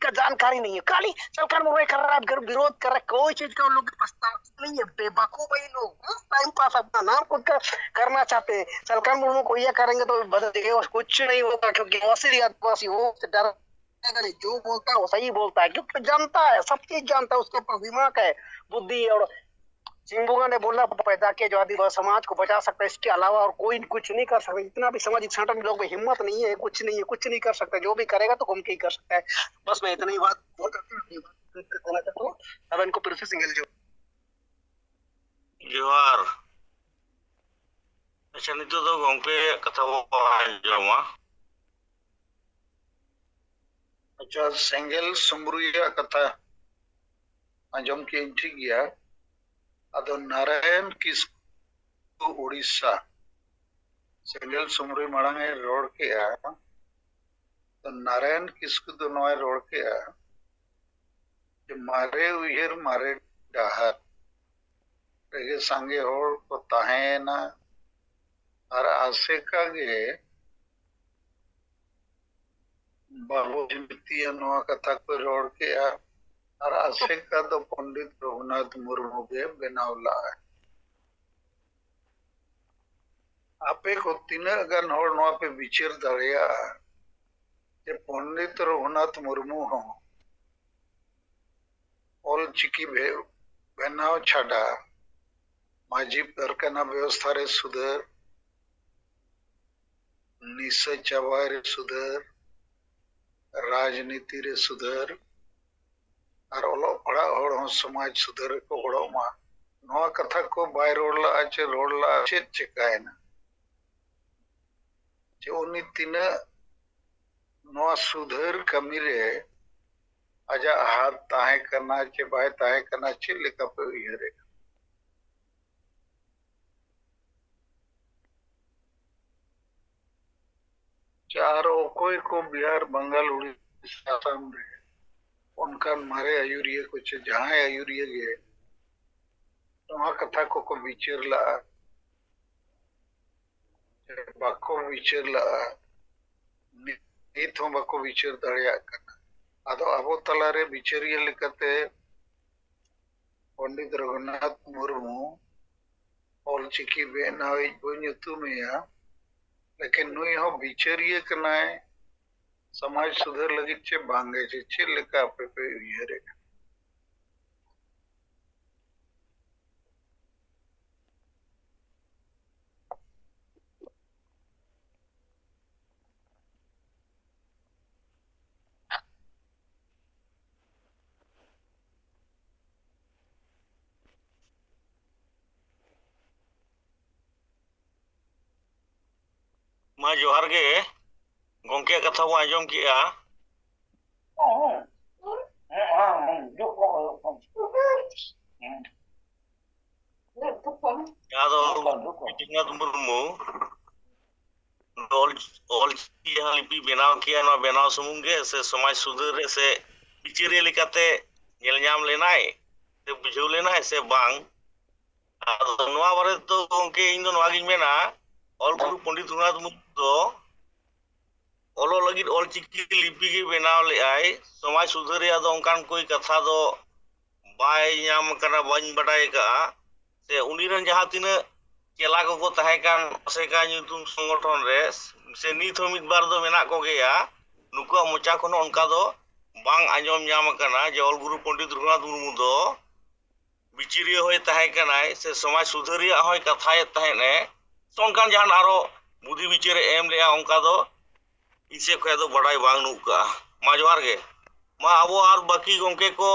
Speaker 5: का जानकारी नहीं है, खाली सरकार मुर्मू कर रहा है, विरोध कर रहा है, कोई चीज का उन लोग पछतावा नहीं है। बेवकूफ है लोग, टाइम पास अपना नाम खुद का करना चाहते हैं। सरकार मुर्मू को यह करेंगे तो बदल देगा, कुछ नहीं होगा, क्योंकि असली आदिवासी वो डर जो बोलता है वो सही बोलता है, क्योंकि जानता है, सब चीज जानता है, उसके पास दिमाग है, बुद्धि। और सिंबुगा ने बोला पैदा किया जो आदिवासी समाज को बचा सकता है, इसके अलावा और कोई कुछ नहीं कर सकता। इतना भी सामाजिक संगठन लोग में हिम्मत नहीं है, कुछ नहीं है, कुछ नहीं कर सकता। जो भी करेगा तो घूम के ही कर सकता है। बस मैं इतनी बात बोल करता हूँ। अब इनको फिर से सिंगल
Speaker 2: जोहार। अच्छा नितो तो गंके कथा को आंजमा।
Speaker 3: अच्छा सेंगेल सुमरुया कथा आंजम के ठीक गया। अदो नारायण किस्कु उड़ीसा सेंगेल सुमरुई मांगे रोड के तो नारायण किस्कु दो नोए रोड के जो मारे उयर मारे डाहर रेगे संगे होड़ को ताहेना और आसे का गे बाबू जिमितिया नोआ कथा को रोड के और आसे का तो पंडित रघुनाथ मुर्मू के बेनावला है। आपे को तीनों गन होड़ नोआ पे विचार दरिया जे पंडित रघुनाथ मुर्मू हो ऑल चिकी बेनाव छाड़ा माजी परगना व्यवस्था रे सुधर निश्चय चवाय रे सुधर राजनीति रे सुधर और ओलो पड़ा होड़ समाज सुधर को होड़ो मा नोआ कथा को बाय रोडला आचे रोडला चेत चिकायना जे उन्नी तीन नोआ सुधर कमी रे आजा हाथ ताहे करना चे बाय ताहे करना चे लेका पे इहरे चारो कोई को बिहार बंगाल उड़ीसा आसाम रे उनका मारे आयुरिया कुछ जहां आयुरिया गे नोआ कथा को विचार ला बाको विचार ला नित हो बाको विचार दड़िया करना आदो अबो तलारे विचारिया लेकते पंडित रघुनाथ मुर्मू ऑल चिकी बेनावे बनुतुमिया लेकिन नुई हो विचारिया कनाए समाज सुधर लगी चे बांगे चे लेका पे उयरे
Speaker 2: मा जोहार गे गंके कथा को आंजम किया। यादो रघुनाथ मुर्मू ऑल लिपि बनाव किया ना बनाव सुमुंगे से समाज सुधर से ᱵᱤᱪᱟᱹᱨᱤᱭᱟᱹ ᱞᱮᱠᱟᱛᱮ ᱧᱮᱞ ᱧᱟᱢ ᱞᱮᱱᱟᱭ ᱥᱮ ᱵᱩᱡᱷᱟᱹᱣ ᱞᱮᱱᱟᱭ ᱥᱮ ᱵᱟᱝ ᱟᱫᱚ ᱱᱚᱣᱟ ᱵᱟᱨᱮ ᱫᱚ ᱜᱚᱝᱠᱮ ᱤᱧ ᱫᱚ ᱱᱚᱣᱟ ᱜᱤᱧ ᱢᱮᱱᱟ ᱚᱞ ᱜᱩᱨᱩ ᱯᱚᱱᱰᱤᱛ ᱨᱚᱜᱷᱩᱱᱟᱛᱷ ᱢᱩᱨᱢᱩ ᱫᱚ ᱚᱞᱚᱜ ᱞᱟᱹᱜᱤᱫ ᱚᱞᱪᱤᱠᱤ ᱞᱤᱯᱤ ᱜᱮ ᱵᱮᱱᱟᱣ ᱞᱮᱜᱼᱟᱭ ᱥᱚᱢᱟᱡᱽ ᱥᱩᱫᱷᱟᱹᱨᱤᱭᱟᱹ ᱫᱚ ᱚᱱᱠᱟᱱ ᱠᱚᱭ ᱠᱟᱛᱷᱟ ᱫᱚ ᱵᱟᱭ ᱧᱟᱢ ᱠᱟᱱᱟ ᱵᱟᱹᱧ ᱵᱟᱰᱟᱭ ᱠᱟᱜᱼᱟ ᱥᱮ ᱩᱱᱤ ᱨᱮᱱ ᱡᱟᱦᱟᱸ ᱛᱤᱱᱟᱹᱜ ᱪᱮᱞᱟ ᱠᱚᱠᱚ ᱛᱟᱦᱮᱸ ᱠᱟᱱ ᱟᱥᱮᱠᱟ ᱧᱩᱛᱩᱢ ᱥᱚᱝᱜᱚᱴᱷᱚᱱ ᱨᱮ ᱥᱮ ᱱᱤᱛ ᱦᱚᱸ ᱢᱤᱫ ᱵᱟᱨ ᱫᱚ ᱢᱮᱱᱟᱜ ᱠᱚᱜᱮᱭᱟ ᱱᱩᱠᱩᱣᱟᱜ ᱢᱚᱪᱟ ᱠᱷᱚᱱ ᱚᱱᱠᱟ ᱫᱚ ᱵᱟᱝ ᱟᱸᱡᱚᱢ ᱧᱟᱢ ᱟᱠᱟᱱᱟ ᱡᱮ ᱚᱞ ᱜᱩᱨᱩ ᱯᱚᱱᱰᱤᱛ ᱨᱚᱜᱷᱩᱱᱟᱛᱷ ᱢᱩᱨᱢᱩ ᱫᱚ ᱵᱤᱪᱟᱹᱨᱤᱭᱟᱹ ᱦᱚᱭ ᱛᱟᱦᱮᱸ ᱠᱟᱱᱟᱭ ᱥᱮ ᱥᱚᱢᱟᱡᱽ ᱥᱩᱫᱷᱟᱹᱨᱤᱭᱟᱹ ᱦᱚᱭ ᱠᱟᱛᱷᱟᱭᱮᱫ ᱛᱟᱦᱮᱸᱱᱮ ᱚᱱᱠᱟᱱ ᱡᱟᱦᱟᱱ ᱟᱨᱚ ᱵᱩᱫᱷᱤ ᱵᱤᱪᱟᱹᱨᱮ ᱮᱢ ᱞᱮᱜᱼᱟ ᱚᱱᱠᱟ ᱫᱚ ᱤᱧ ᱥᱮᱫ ᱠᱷᱚᱱ ᱫᱚ ᱵᱟᱰᱟᱭ ᱵᱟᱝ ᱱᱩᱜ ᱠᱟᱜᱼᱟ ᱢᱟ ᱡᱚᱦᱟᱨ ᱜᱮ ᱢᱟ ᱟᱵᱚ ᱟᱨ ᱵᱟᱹᱠᱤ ᱜᱚᱝᱠᱮ ᱠᱚ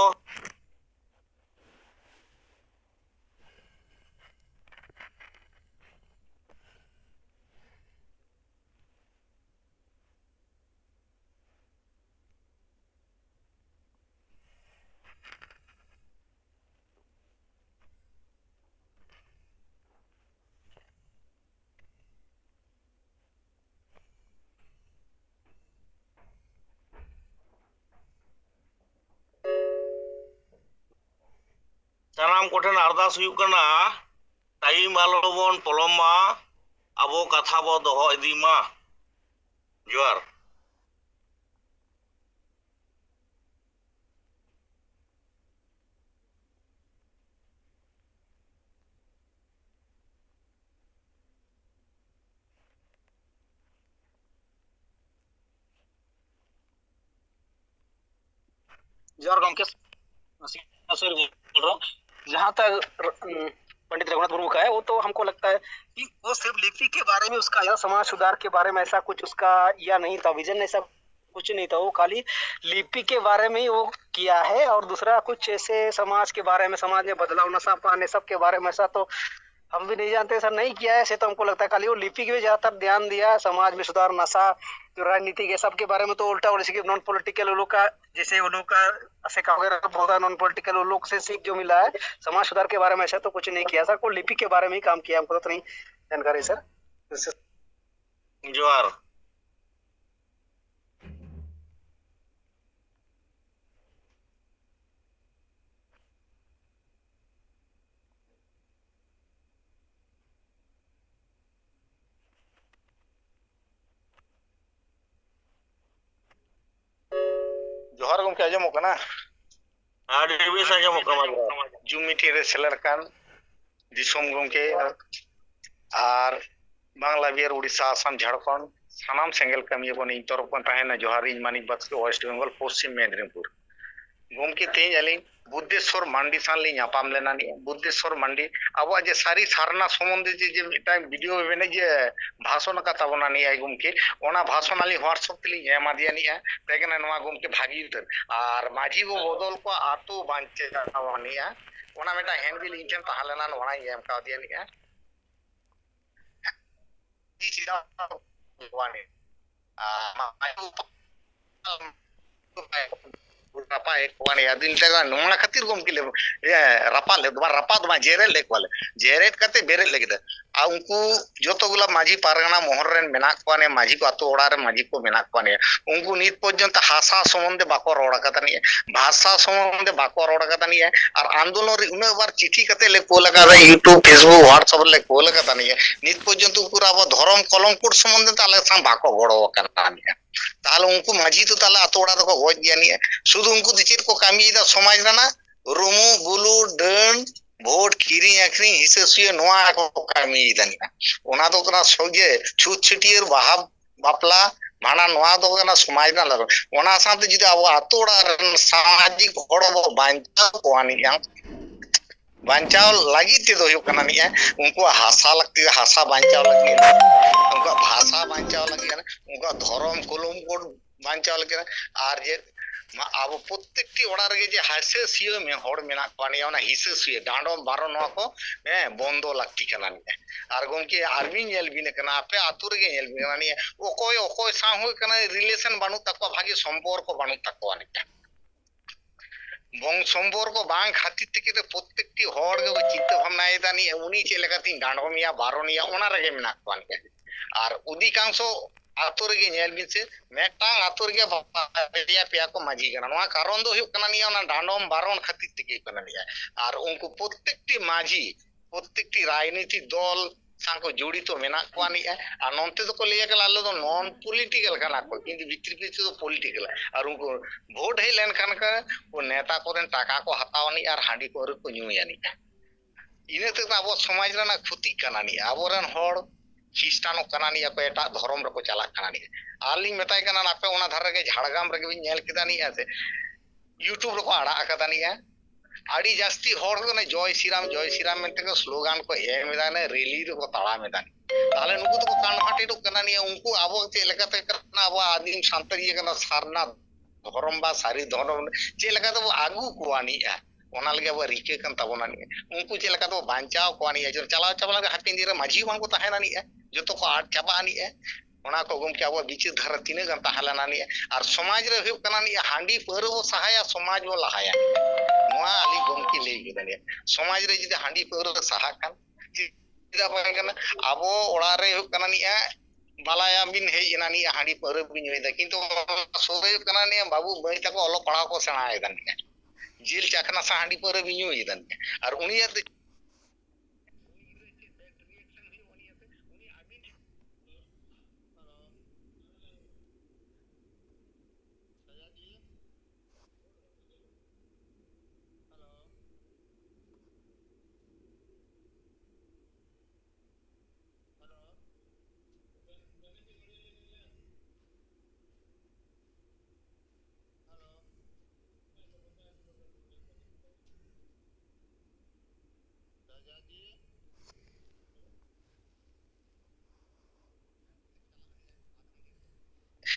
Speaker 2: ᱥᱟᱱᱟᱢ ᱠᱚᱴᱷᱮᱱ ᱟᱨᱫᱟᱥ ᱦᱩᱭᱩᱜ ᱠᱟᱱᱟ ᱴᱟᱭᱤᱢ ᱟᱞᱚᱵᱚᱱ ᱯᱚᱞᱚᱢ ᱢᱟ ᱟᱵᱚ ᱠᱟᱛᱷᱟ ᱵᱚ ᱫᱚᱦᱚ ᱤᱫᱤ ᱢᱟ ᱡᱚᱦᱟᱨ
Speaker 5: जोहार गॉमके सर बोल रहा हूँ जहाँ तक पंडित रघुनाथ मुर्मू का है वो तो हमको लगता है कि वो सिर्फ लिपि के बारे में उसका या समाज सुधार के बारे में ऐसा कुछ उसका या नहीं था विजन ऐसा कुछ नहीं था वो खाली लिपि के बारे में ही वो किया है और दूसरा कुछ ऐसे समाज के बारे में समाज में बदलाव नशा पाने सब के बारे में ऐसा तो हम भी नहीं जानते ऐसा नहीं किया है ऐसे तो हमको लगता है खाली वो लिपि के ज्यादातर ध्यान दिया समाज में सुधार नशा जो राजनीति के सब के बारे में तो उल्टा और जैसे कि नॉन पॉलिटिकल लोग का जैसे उन लोग का ऐसे का वगैरह बोलता है नॉन पॉलिटिकल लोग से सीख जो मिला है समाज सुधार के बारे में ऐसा तो कुछ नहीं किया सर को लिपि के बारे में ही काम किया हमको तो नहीं जानकारी सर
Speaker 2: जोहार
Speaker 3: जोहार गमके आजमो कना
Speaker 2: आडी बेस आंजमोग कना
Speaker 3: जूम मीटिंग रे सेलेर कान दिसोम गमके आर बांग्ला बिहार उड़ीसा आसाम झारखंड सानाम सेंगेल कमी बन इन तरफ बन ताहेना जोहार इन मानिक बास्के वेस्ट बेंगल पश्चिम मेदिनीपुर गमके तेज अली बुद्धेश्वर मांडी सान ली नापाम लेना नि बुद्धेश्वर मांडी अब जे सारी सारना सम्बन्धे जे मिटाइम वीडियो बेने जे भाषण का ताबना नि आइ गमके ओना भाषण आली व्हाट्सएप तली एमा दिया नि तेगना नवा गमके भागी उतर आर माझी वो बदल को आतो बांचे जावानी ओना मेटा हैंडबिल इंजन ताहलेना नोना एम का दिया नि जी चिरा वाने रपाए कोने अदिन तगा नोना खातिर गमके ले रपाल रपा जेरेट लेकवाले जेरेट कते बेरेट लेगिदा आ उनको जतोगुला माझी पारगना मोहर रेन मेना कोने माझी को आतो ओड़ा रे माझी को मेना कोने उनको नित पर्यंत हासा सम्बन्धे बाको रोड़ा कतानी भाषा सम्बन्धे बाको रोड़ा कतानी और आंदोलन रे उन बार चिठी कते ले को लगा रे यूट्यूब फेसबुक व्हाट्सएप ले को लगा तानी नित पर्यंत पूरा अब धर्म कलमकोट सम्बन्धे ताले सा बाको गड़ो कनानी ताले उनको माझी तो ताले आतो ओड़ा को गज दियानी शुद्ध उनको चेद को कमी समाज रना रुमु गुलु डन भोट किरी आखरी हिसे सुये नोआ को कमी दानिया ओना तो कना सोगे छूत छिटियर बाहा बापला माना नोआ तो कना समाज ना लरो ओना साथे जुदि अब आतो ओड़ा सामाजिक हड़बो बांचा कोआनी बांचाव लगी ते दो कना नि उनको हासा लगती हासा बांचाव लगी उनको भाषा बांचाव लगी उनको धर्म कलम कोड बांचाव लगी आर जे अब प्रत्येकटी ओड़ा रे जे हासे सियो में हड़ मेना कोनी ओना हिसे सियो डांडो बारो नवा को बंदो लगती कना नि आर गमके आर्मी नेल बिने कना आपे आतु रे नेल बिने नि ओकोय ओकोय सा होय कना रिलेशन बानु तको भागी सम्पर्क बानु तको नि बंग सम्पर्क बांग खातिर तके प्रत्येकटी हड़ गे चिंता भावना एदानी उनी चे लेका तीन डांडो मिया बारो निया ओना रे मेना कोनी आर अधिकांश
Speaker 6: आतो रे नेल बिन से मेटांग आतो रे बारिया पेया को माझी कना नोआ कारण दो हुयुक कना निया ना डांडोम बारोन खातिर तिगे कना निया और उनको प्रत्येकटी माझी प्रत्येकटी राजनीति दल सांको जोड़ी तो मेना कोनी है और नोंते तो को लिया के लालो तो नॉन पॉलिटिकल कना को किंतु भीतर भीतर तो पॉलिटिकल और उनको वोट है लेन खान का वो नेता कोरेन टाका को हतावनी और हांडी को को न्यूयानी इने तक अब समाज रे ना क्षति कना नि आबोरन होड़ खिस्टानो कना नि को एटा धर्म रे को चला कना नि आली मेताय कना आपे ओना धारे के झाड़गाम रे के नेल किदा नि है यूट्यूब रे को आड़ा कदा नि है आड़ी जास्ती होड़ को ने जय श्री राम मेंते को स्लोगान को एमेदा ने रैली रे को ताड़ा मेदा ताले नुकु तो कानहाटे तो कना नि उनको आबो चे लेकाते करना आबो आदिम शांतरिय कना सारना धर्म बा सारी धर्म चे लेका तो आगु कोआनी है ओना लगे अब रिके कन तबोना नि उनको चे लेका तो बांचाव कोआनी है जो चलाव चबला हापिन दिरे माझी बांग को ताहेना नि है जो तो को आट चाबा नि है ओना को गुम के अब बिचिर धारा तिने गन ताहलाना नि और समाज रे हुय कना नि हांडी परो वो सहाया समाज वो लहाया नोआ आली गुम की ले गदने समाज रे जदि हांडी परो सहा कान चिदा बांग कना अब ओड़ा रे हुय कना नि बालाया बिन हे इना नि हांडी परो बिन होय दा किंतु सोरे कना नि बाबू बई तको ओलो पढ़ा को सेणाय दन जेल चाकना सा हांडी परो बिन होय दन और उनी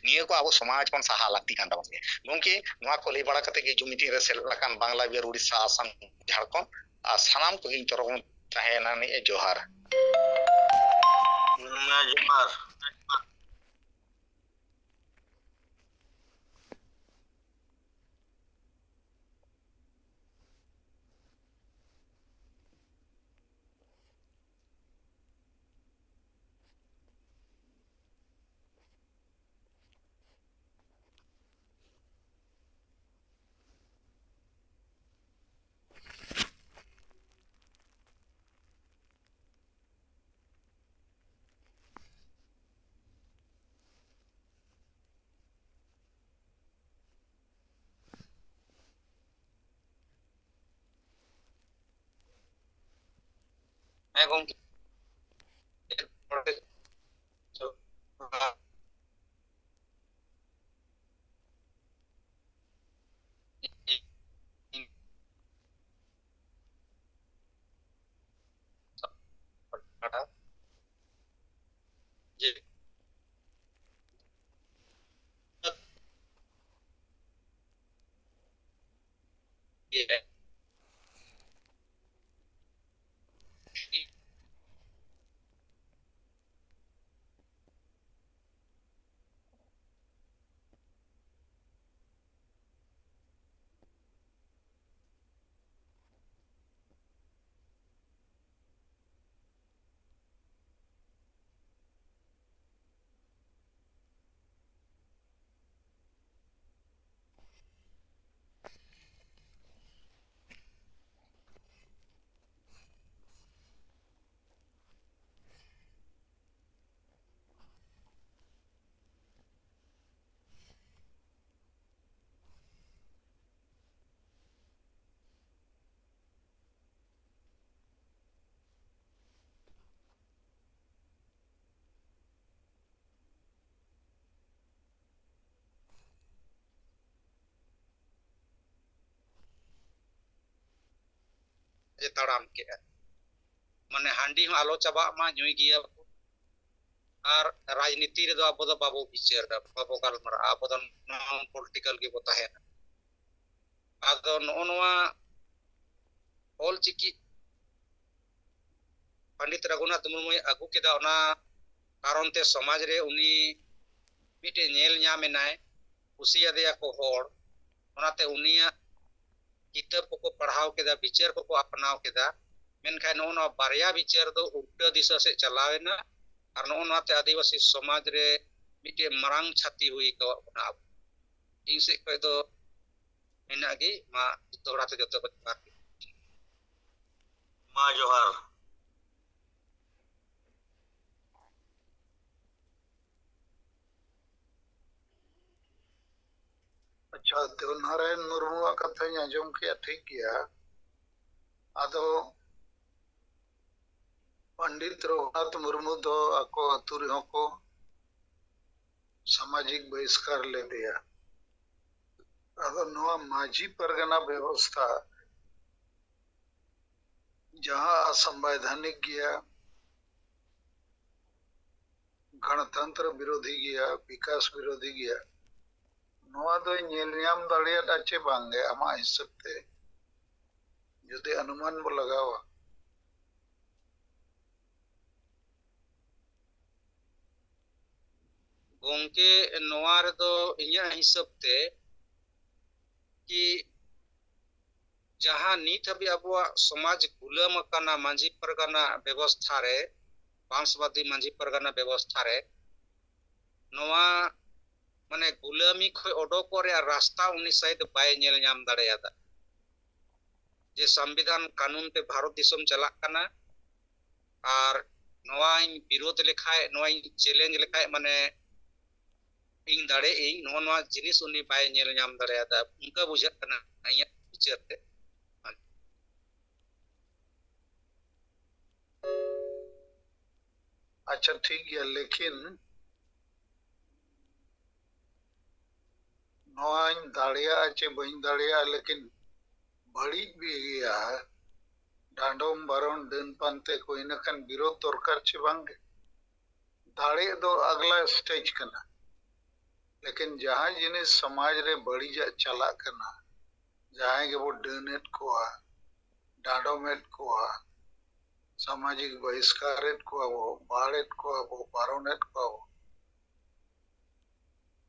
Speaker 6: निये को अब समाज kon saha lakti kan tabon gongke noa ko lei bada kate ge jumiti re selakan bangla biar Orissa Assam Jharkhand आ सानाम को इन तरह tahena ni johar
Speaker 2: जोहार
Speaker 1: मैं गंके ये ताड़ाम के माने हांडी हो आलो चाबा मा जुई गिया और राजनीति रे दो अब दो बाबू विचार बाबू गालमरा अब दो नॉन पॉलिटिकल के बोता है आदो नोनवा ऑल चिकी पंडित रघुनाथ मुर्मू अगु केदा ओना कारण ते समाज रे उनी मिटे नेल न्याम नाय कुसिया देया को होड़ ओनाते उनिया किताब को पढ़ाव केदा विचार को अपनाव केदा मेनखाय नो बारिया विचार दो उल्टा दिशा से चलावेना और नो नाते आदिवासी समाज रे मिटे मरांग छाती हुई कवा बना इन से कोई तो इना गी मा दोहरा ते जतो बात
Speaker 2: मा जोहार
Speaker 3: अच्छा देवनारायण मुर्मू कथाᱧ आंजम किया ठीक गया आदो पंडित रघुनाथ मुर्मू दो आको अतु रेहों को सामाजिक बहिष्कार ले दिया आदो नवा माझी परगना व्यवस्था जहां असंवैधानिक गया गणतंत्र विरोधी गया विकास विरोधी गया नवा दो नेल ᱧᱟᱢ दाड़ियादा चे बांगे आमा हिसाब ते जुदि अनुमान बो लगावा
Speaker 1: गोंके नवा रे दो इnya हिसाब ते कि जहां नीत हबी अबुआ समाज गुलाम काना मांझी परगना व्यवस्था रे बांसवादी मांझी परगना व्यवस्था रे नवा माने गुलामी खय ओडोको रे रास्ता उनी साइड बाय नेल ᱧᱟᱢ दाड़ेयादा जे संविधान कानून पे भारत दिसम चलाक काना और नवा इन विरोध लेखाय नवा इन चैलेंज लेखाय माने इन दाड़े इन नवा नवा जिनिस उनी बाय नेल ᱧᱟᱢ दाड़ेयादा उनका बुझाक काना इया विचार ते
Speaker 3: अच्छा ठीक गया लेकिन नवाइन दाड़िया चे बइन दाड़िया लेकिन बड़ी भी गया डांडोम बारोन दिन पानते कोई न कन विरोध दरकार चे बांगे दाड़े दो अगला स्टेज कना लेकिन जहां जिनिस समाज रे बड़ी जा चला कना जहां के वो डनेट कोआ डांडोमेट कोआ सामाजिक बहिष्कारेट कोआ वो बाड़ेट कोआ वो बारोनेट कोआ वो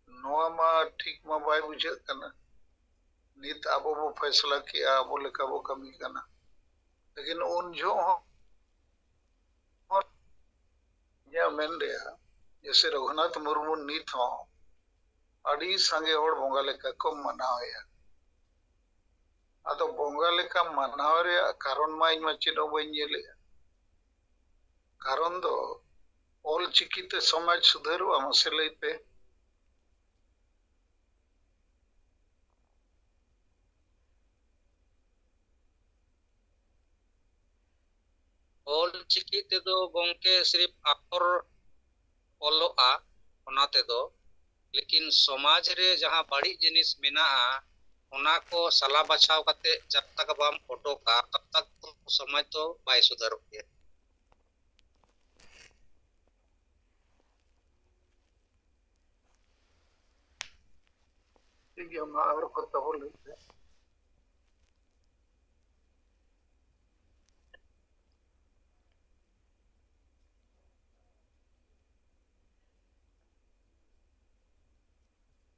Speaker 3: नवा मा ठीक मा बाय बुझे कना नित आबो वो फैसला किया आबो लेका वो कमी कना लेकिन उन जो या मेन रेया जैसे रघुनाथ मुर्मू नित हो अड़ी संगे और बोंगा लेका को मनावया आदो बोंगा लेका मनाव रे कारण मा इन मचिनो बइले कारण दो ऑल चिकिते समाज सुधरवा मसले पे
Speaker 1: ऑल चिकी ते दो गोंके सिर्फ अक्षर ओलोआ ओना ते दो लेकिन समाज रे जहां बड़ी जिनिस मेना ओना को सला बचाव करते जब तक बाम ओटोका तब तक तो समाज तो बाय सुधर के
Speaker 3: ठीक है मा और कत बोले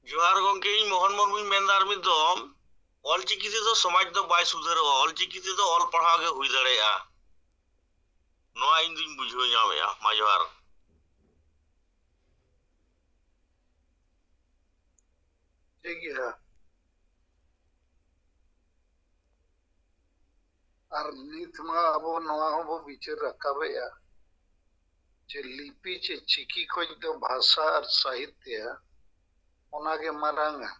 Speaker 2: जोहार गोंके मोहन मुर्मू मेनदार मिद दो ऑल चिकी ते दो समाज दो बाय सुधर ऑल चिकी ते दो ऑल पढ़ाव के हुई दड़ेया नवा इन दिन बुझो ᱧᱟᱢᱮᱟ मा जोहार
Speaker 3: ठीक है और नित मा अब नवा हो वो विचार रखाबया जे लिपि चे चिकी खोज दो भाषा और साहित्य ओनागे मारांगा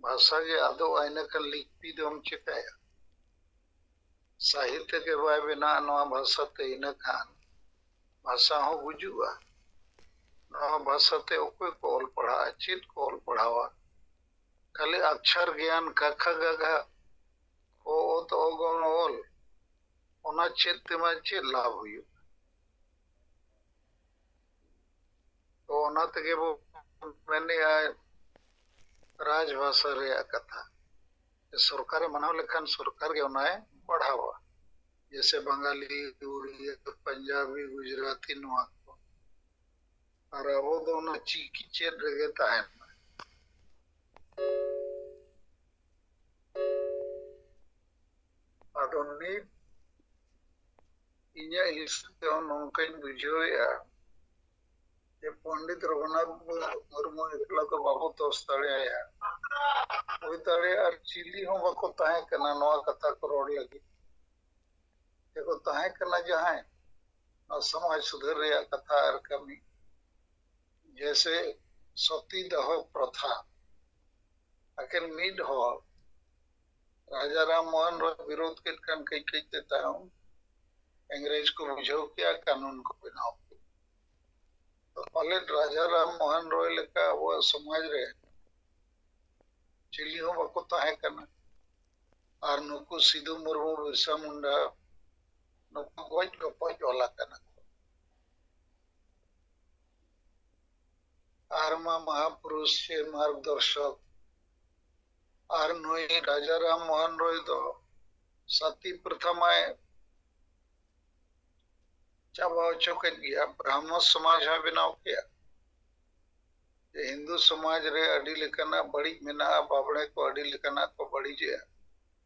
Speaker 3: भाषा के आदो आइना का लिपि दो हम चिकाया साहित्य के बाय बिना नवा भाषा ते इन खान भाषा हो बुझुआ नवा भाषा ते ओके कोल पढ़ा चित कोल पढ़ावा खाली अक्षर ज्ञान कखा गगा ओ तो ओगोन ओल ओना चित मा चित लाभ हुई तो ओना तके वो मैंने राजभाषा रे कथा सरकार मनाव लेखान सरकार के ओना बढ़ावा जैसे बंगाली उड़िया पंजाबी गुजराती नवा को और वो दोनों चिकी चेत रगे ताहन अदोनी इnya हिस्से नौकन बुझोया जे पंडित रघुनाथ मुर्मू एकला तो बाबू तोस दाड़ेया हुई दाड़ेया चिली हों बाको ताहे कना नवा कथा को रोड लगी देखो ताहे कना जहां समाज सुधर रहा कथा और कमी जैसे सती दह प्रथा आखिर मीड हो राजा राम मोहन रॉय विरोध के कई कई देता हूं अंग्रेज को बुझाओ किया कानून को बनाओ तो पाले राजा राम मोहन रॉय लेका वो समाज रे चिली हो बाको ताहे कना और नुकु सिद्धू मुर्मू बिरसा मुंडा नुकु गोज गपज वाला कना आरमा महापुरुष से मार्गदर्शक और नोई राजा राम मोहन रॉय दो सती प्रथमाए चाबा चौके गया ब्राह्मण समाज में बनाव किया हिंदू समाज रे अड़ी लेकना बड़ी मेना बाबड़े को अड़ी लेकना को बड़ी जे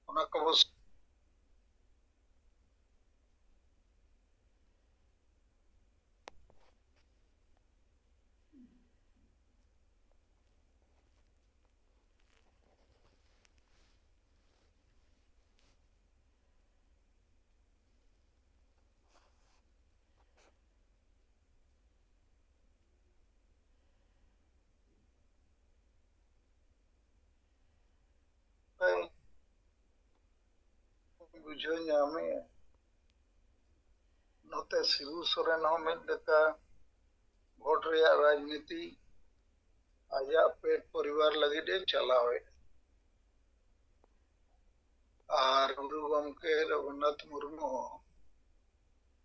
Speaker 3: उना को बस बुझो ᱧᱟᱢᱮ नोते शिबू सोरेन हो मिद लेका वोट रे राजनीति आजा पेट परिवार लगी दे चलावे और गुरु गमके रघुनाथ मुर्मू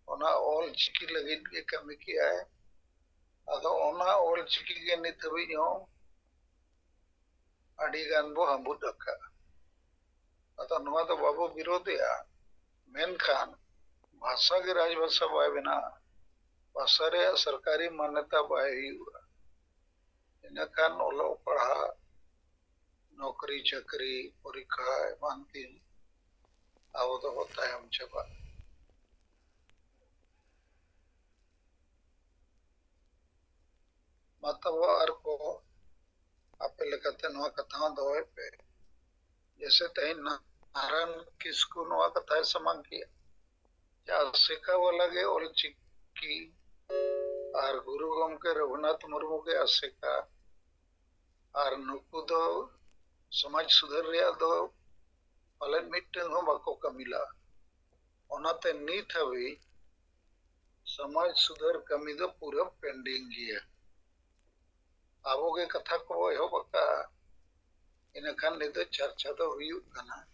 Speaker 3: ओना ऑल चिकी लगी के कमी किया है अदो ओना ऑल चिकी के नित हबी हो अड़ी गान बो हमबु दका अतो नवा तो बाबू विरोधिया मेनखान भाषा के राजभाषा बाय बिना भाषा रे सरकारी मान्यता बाय हुआ इनखान ओलो पढ़ा नौकरी चाकरी परीक्षा मानती अब तो होता है हम चबा मतलब और को आपे लेकते नवा कथा दोए पे जैसे तही नारायण किसको नवा कथा समांग किया जा सिका वाला के और चिक्की और गुरु गमके रघुनाथ मुर्मू के असिका और नुकु दो समाज सुधर रिया दो पालन मिट्टन हो बाको कमिला ओनाते नीत हवी समाज सुधर कमी दो पूरा पेंडिंग गया आबो के कथा को हो बका इनखान ले दो चर्चा दो हुई कना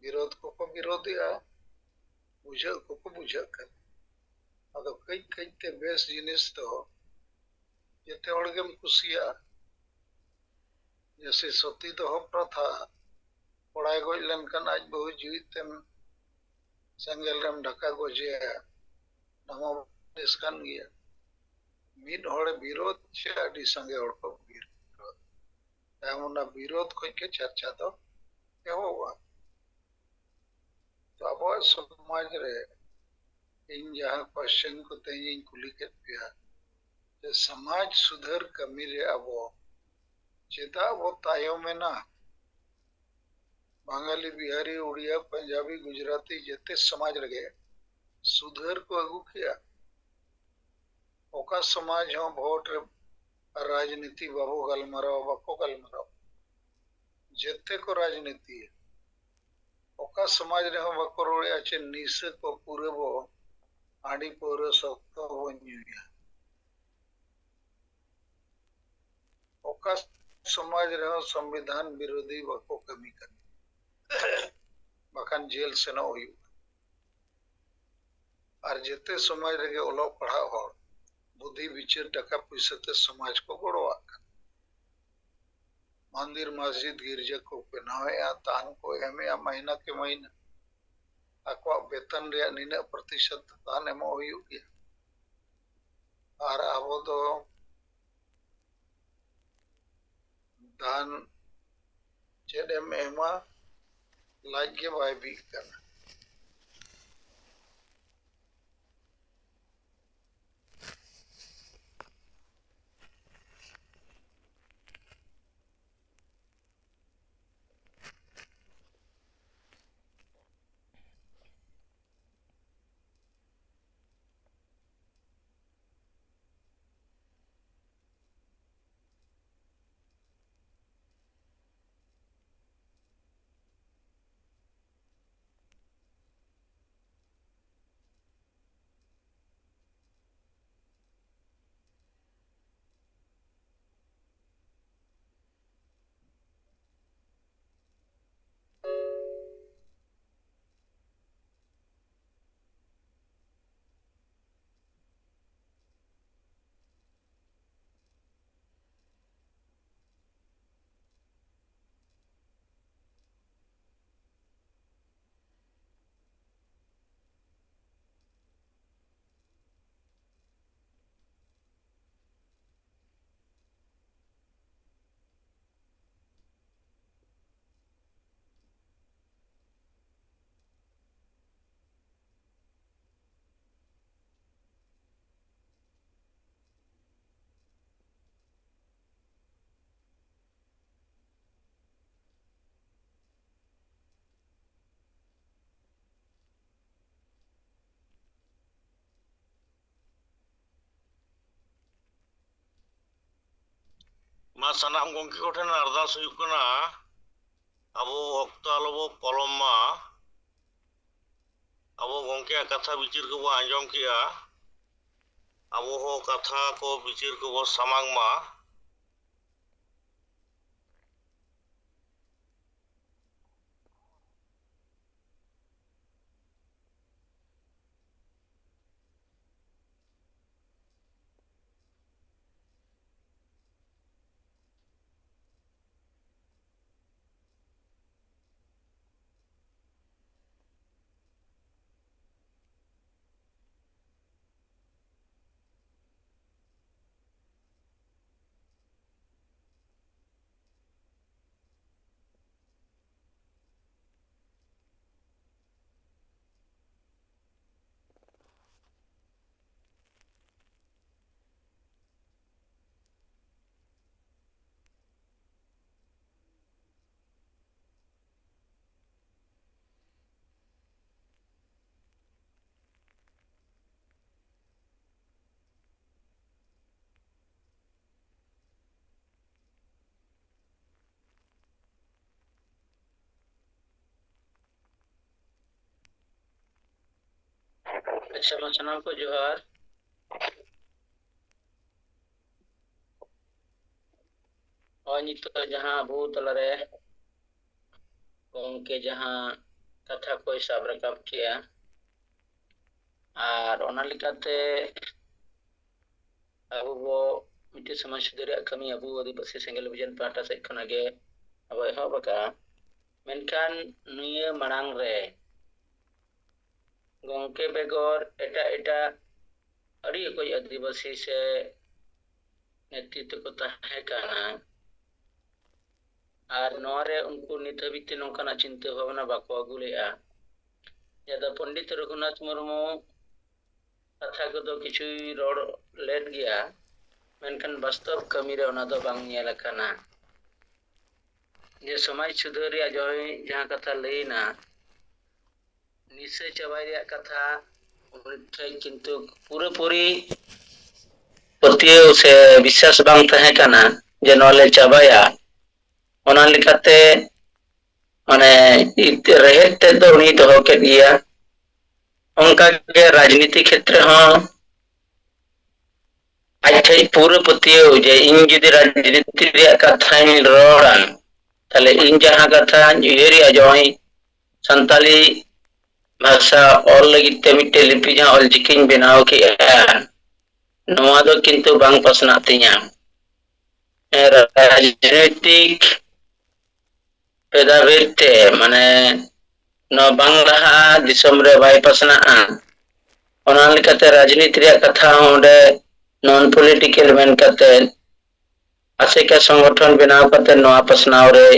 Speaker 3: विरोध को विरोधिया बुझा को बुझा कर अदो कई कई ते बेस जिनिस तो जेते होड़गेम कुसिया जैसे सती दह प्रथा पढ़ाई गज लेनखान आज बहु जीवितम संगेल रम ढका गोजे नमो देशकान गया मिड होड़े विरोध छे अडी संगे होड़ को विरोध तामुना विरोध कोई के चर्चा तो हुआ तो अब समाज रे इन जहां क्वेश्चन को तेई कुली के पिया जे समाज सुधर कमी रे अबो चेता वो तायो में ना बंगाली बिहारी उड़िया पंजाबी गुजराती जेते समाज लगे सुधर को अगू किया ओका समाज हो वोट राजनीति बाबू गलमराव बाको गलमराव जेते को राजनीति ओका समाज रे हो बाको रोड़े अच्छे नीसे को पूरे वो आड़ी पूरे सख्त हो न्यूया ओका समाज रे हो संविधान विरोधी बाको कमी कर बखान जेल से न हुई और जेते समाज रे ओलो पढ़ा हो बुद्धि विचार टका पैसा ते समाज को गड़वा मंदिर मस्जिद गिरजा को बनावे या तान को एम या महीना के महीना अक्वा वेतन रे निना प्रतिशत तान एम हुई गया और अब तो दान चेडे में एमा लागे बाय भी करना
Speaker 2: मा सानाम गंके को ठेन अरदास हुयुग कना अब अक्तो आलो बो पलम मा अब गंके कथा बिचिर को बो आंजम किया अब हो कथा को बिचिर को बो समांग मा
Speaker 4: अच्छा मा सानाम को जोहार और नितो जहां अबू तलारे गंके जहां कथा को साब रकाब किया और ओना लिकाते अबू बो मिट्टी समाज सुधार कमी अबू आदिवासी सेंगल अभियान पाहटा सेज खना गे अब एहब बका मेनखान नुये मांग रे गंके बेगोर एटा एटा अड़ी कोई आदिवासी से नेतृत्व को ताहे काना और नोरे उनको नित हबिते नोकाना चिंता भावना बाको अगुलेआ जदा पंडित रघुनाथ मुर्मू कथा को दो किछु रोड लेट गया मेनखान वास्तव कमी रे ओना दो बांग नेल काना जे समाज सुधार रे जय जहां कथा लेना निश्चय चबाई रे कथा उठे किंतु पूरे पूरी पतियो से विश्वास बांग तहे काना जे नोले चबाया ओना लिखाते माने रहते तो उनी दो के दिया उनका के राजनीति क्षेत्र हाँ आज पूरे पतियो जे इन जुदी राजनीति रे कथा रोड़ान ताले इन जहां कथा उयरिया जय संताली भाषा और लगिते मिट्टे लिपि जहां ऑलचिकिन बनाव के नोआ दो किंतु बांग पसना तिया राजनीतिक पेदाविरते माने न बांग्ला दिसम रे बाय पसना ओना लिकाते राजनीति रे कथा ओंडे नॉन पॉलिटिकल मेन करते आसे के संगठन बनाव करते नोआ पसनाव रे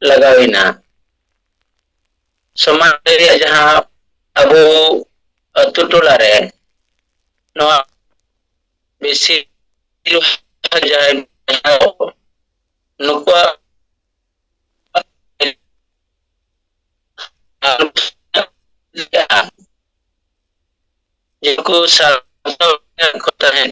Speaker 4: लगाविना समाज रे जहां अबू अतु टोला रे नोआ बेसी जाय नुकुआ जिनको होता है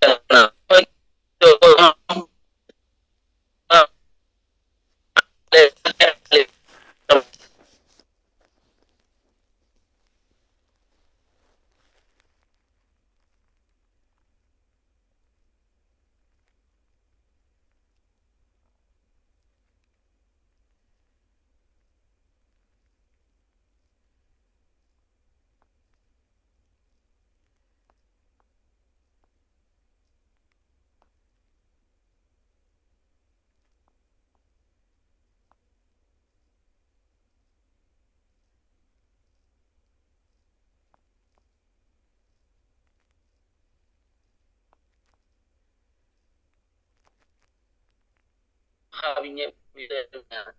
Speaker 4: हाविने विदना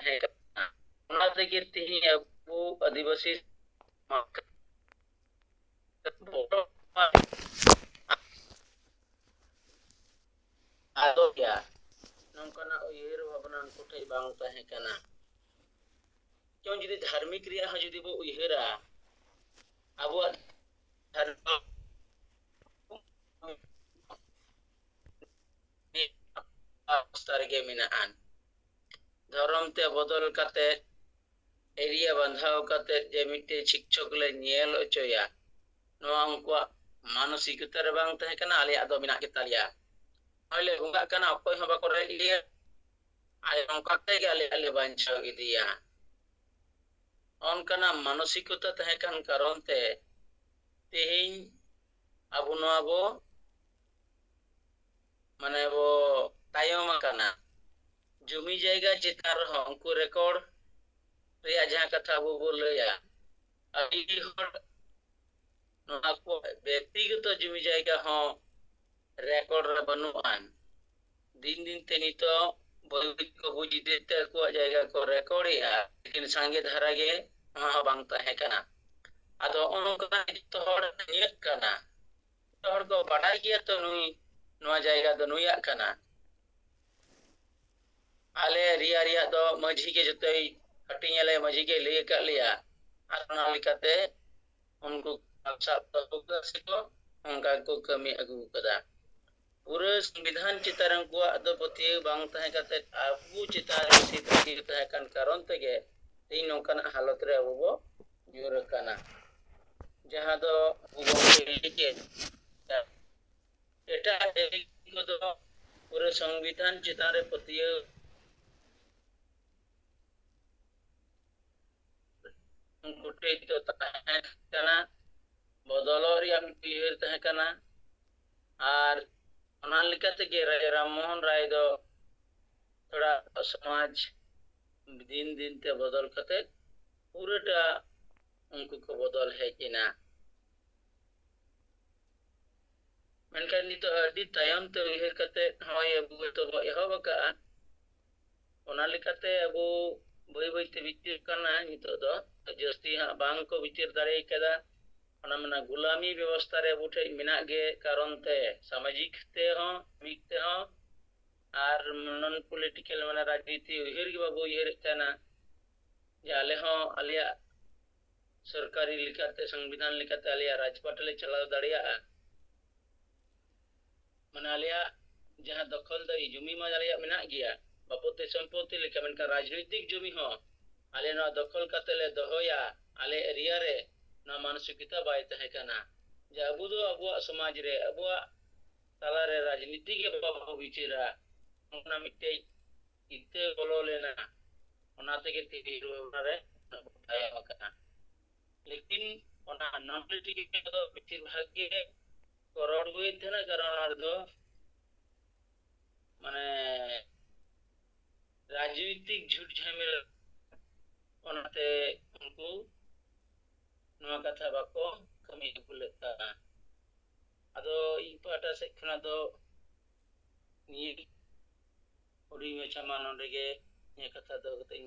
Speaker 4: है ओना से ती अबू आदिवासी आदो क्या नंकना उयर भावना कोठे बांग तहे कना क्यों जदी धार्मिक रिया ह जदी बो उयहरा अबू धर्म
Speaker 7: मेनाआन धर्म ते बदल काते एरिया बंधाव काते जे मिट्टे शिक्षक ले नेल ओचोया नोआ उनकुआ मानसिकता रे बांग तहे कना आले आदो मिना के तालिया आले बुंगा कना अकोय हबा को रे लिया आले उनका ते के आले बांचाव इदिया ऑनकना मानसिकता तहे कन कारण ते तेहिं अबु नोआ बो माने बो तायम कना जमी जायगा चितार हो उनको रिकॉर्ड रिया जहां कथा बो बोलया अभी हर नोआ को व्यक्तिगत जमी जायगा हो रिकॉर्ड रे बनुआन दिन दिन ते नितो बलि को बुझी देते को जायगा को रिकॉर्ड या लेकिन संगे धारा गे वहां बांग तहे कना आदो ओनका तो हर नियत कना तो हर को बड़ाई किया तो नुई नोआ जायगा दो नुया कना आले रिया रिया दो मझी के जतई हटियाले मझी के लिए कर लिया आरना लिकाते उनको सब तो सिको उनका को कमी अगु कदा पूरे संविधान चितारन को अदो पति बांग तहे काते अबु चितार सित की तहे कन कारण तगे तीन नोकन हालत रे अबो जुर कना जहां दो गोंगे के एटा को दो पूरे संविधान चितारे पति उनकुटे तो तहे कना बदल रिया उयहर तहे कना आर ओना लिकाते गे राम मोहन राय दो थोड़ा समाज दिन दिन ते बदल कते पूराटा उनको को बदल हेजिना मेनखान नितो अडी तायम ते उयहर कते होय अबु तो एहब का ओना लिकाते अबु बई बई ते बितिर कना नितो दो जस्ती हा बांग को बितिर दारे कदा ओना मना गुलामी व्यवस्था रे उठे मिना गे कारण ते सामाजिक ते हो मिक ते हो आर नॉन पॉलिटिकल माने राजनीति उयहर गे बाबू उयहर कना जाले हो आलिया सरकारी लिखाते संविधान लिखाते आलिया राजपाट ले चला दाड़िया माने आलिया जहां दखल द जमी मा आलिया मिना गिया बापोते संपत्ति लेका मेनका राजनीतिक जमी हो आले ना दखल काते ले दोहोया आले एरिया रे ना मानसिकता बाय तहे कना जे अबु दो अबुआ समाज रे अबुआ ताला रे राजनीति के बाबू बिचिरा ओना मिटे इते बोलो लेना ओना ते के तीरो रे बताया कना लेकिन ओना नॉन पॉलिटिकल दो बिचिर भाग्य करोड़ हुए थे ना कारण दो माने राजनीतिक झूठ झमेला ओनाते उनको नवा कथा बाको कमी बुलेता आदो इ पाटा से खना दो नि ओडी में चमा नोडेगे ये कथा दो कते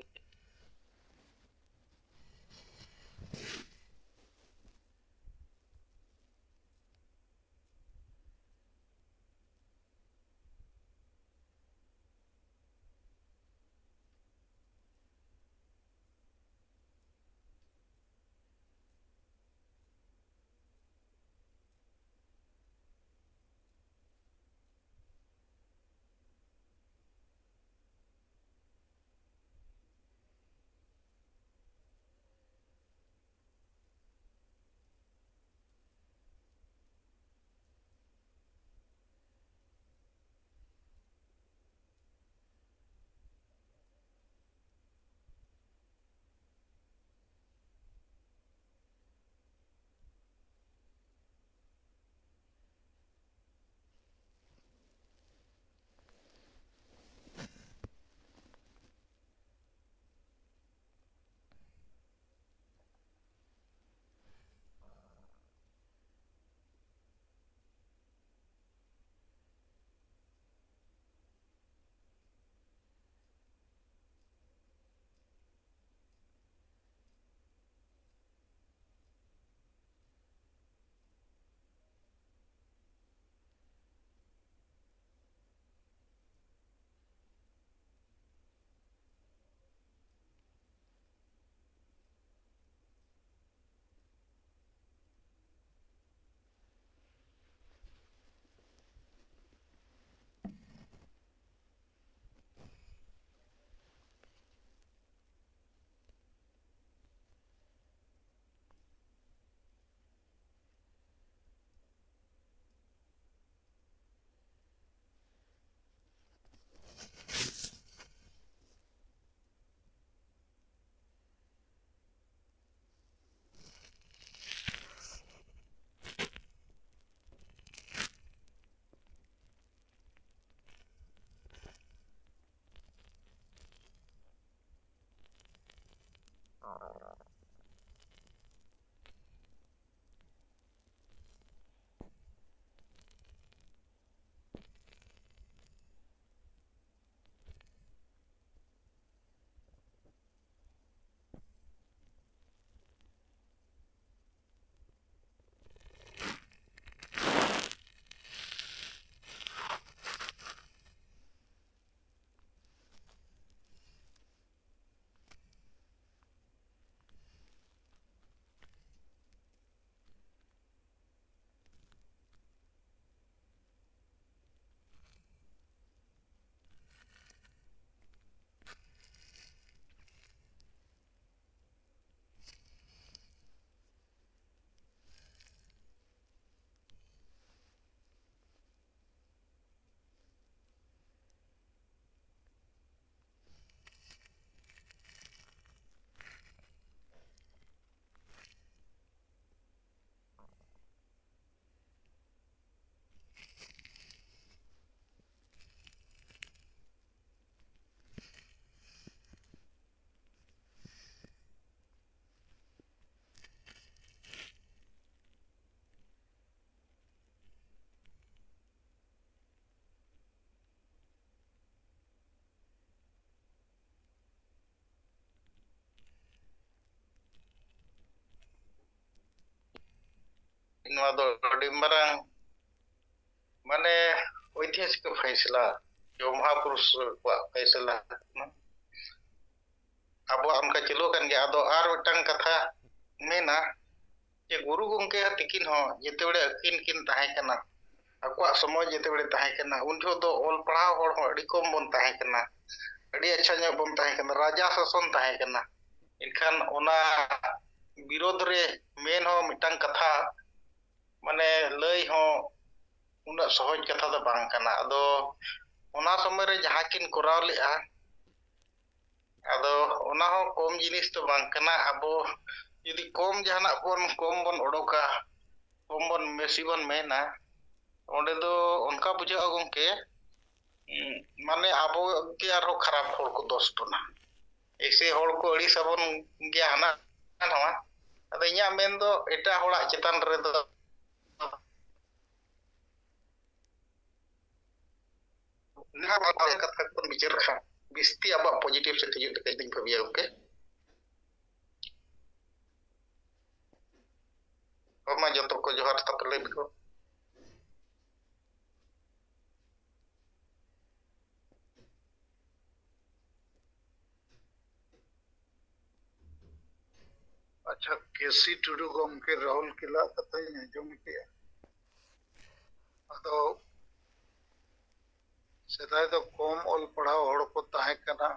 Speaker 6: नवा दो अड़ी मारांग माने ऐतिहासिक फैसला जो महापुरुष को फैसला अब उनका चलो कन गया आदो आर मिटन कथा मेना जे गुरु गंके तिकिन हो जेते बड़े अकिन किन ताहे कना अकुआ समाज जेते बड़े ताहे कना उन जो दो ऑल पढ़ाव होड़ हो अड़ी कम बन ताहे कना अड़ी अच्छा nya बन ताहे कना राजा शासन ताहे कना इनखान ओना विरोध रे मेन हो मिटन कथा माने लय हो उना सहज कथा दो बांग कना अदो ओना समय रे जहां किन कोराव लेआ अदो ओना हो कम जिनिस तो बांग कना अबो यदि कम जहाना कम बन ओडोका कम बन मेसी बन मेना ओंडे दो उनका बुझा गंके माने आबो के आरो खराब होड़ को दोष तोना ऐसे होड़ को अड़ी सबन गया हना नवा अदो इया मेन दो एटा होड़ा चेतन रे दो ना बात कथा को बिचार खा बिस्ती अब पॉजिटिव से तिजु तक दिन भबिया ओके ओमा जतो को जोहार तकले बिको
Speaker 3: अच्छा केसी टुडू गमके राहुल किला कथा आंजम के अदो सेदाय तो कम ऑल पढ़ाव होड़ को ताहे कना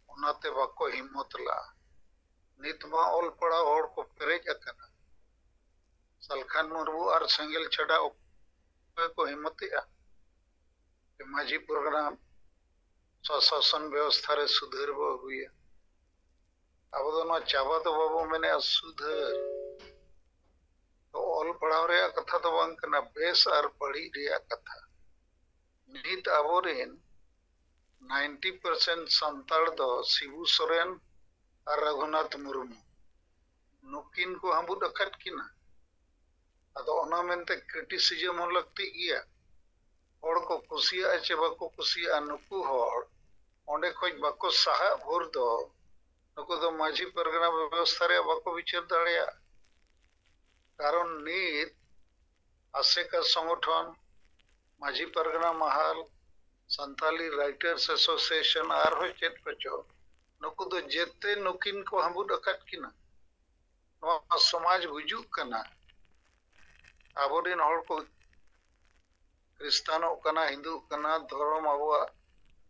Speaker 3: उनाते बाको हिम्मत ला नितमा ऑल पढ़ाव होड़ को पेरेज अकना सलखान मुर्मू और संगेल छड़ा को हिम्मतिया कि माझी प्रोग्राम स्वशासन व्यवस्था रे सुधार बो हुई अब तो ना चाबा तो बाबू मैंने सुधार तो ऑल पढ़ाव रे कथा तो बांग कना बेस और पढ़ी रे कथा नित अबोरेन 90% संताड़ दो शिबू सोरेन और रघुनाथ मुर्मू नुकिन को हम अखट किना अदो ओना मेनते क्रिटिसिजम हो लगती गया होड़ को कुसिया चे बाको कुसिया नुकु होड़ ओंडे खोज बाको सहा भोर दो नुकु दो माझी परगना व्यवस्था रे बाको विचार दाड़िया कारण नीत आसेका संगठन माझी Pargana Mahal Santali writers association are हो चेत पचो नुकु दो जेते नुकिन को हम अखट किना नवा समाज गुजु कना आबोदिन होड़ को क्रिस्तानो कना हिंदू कना धर्म आबो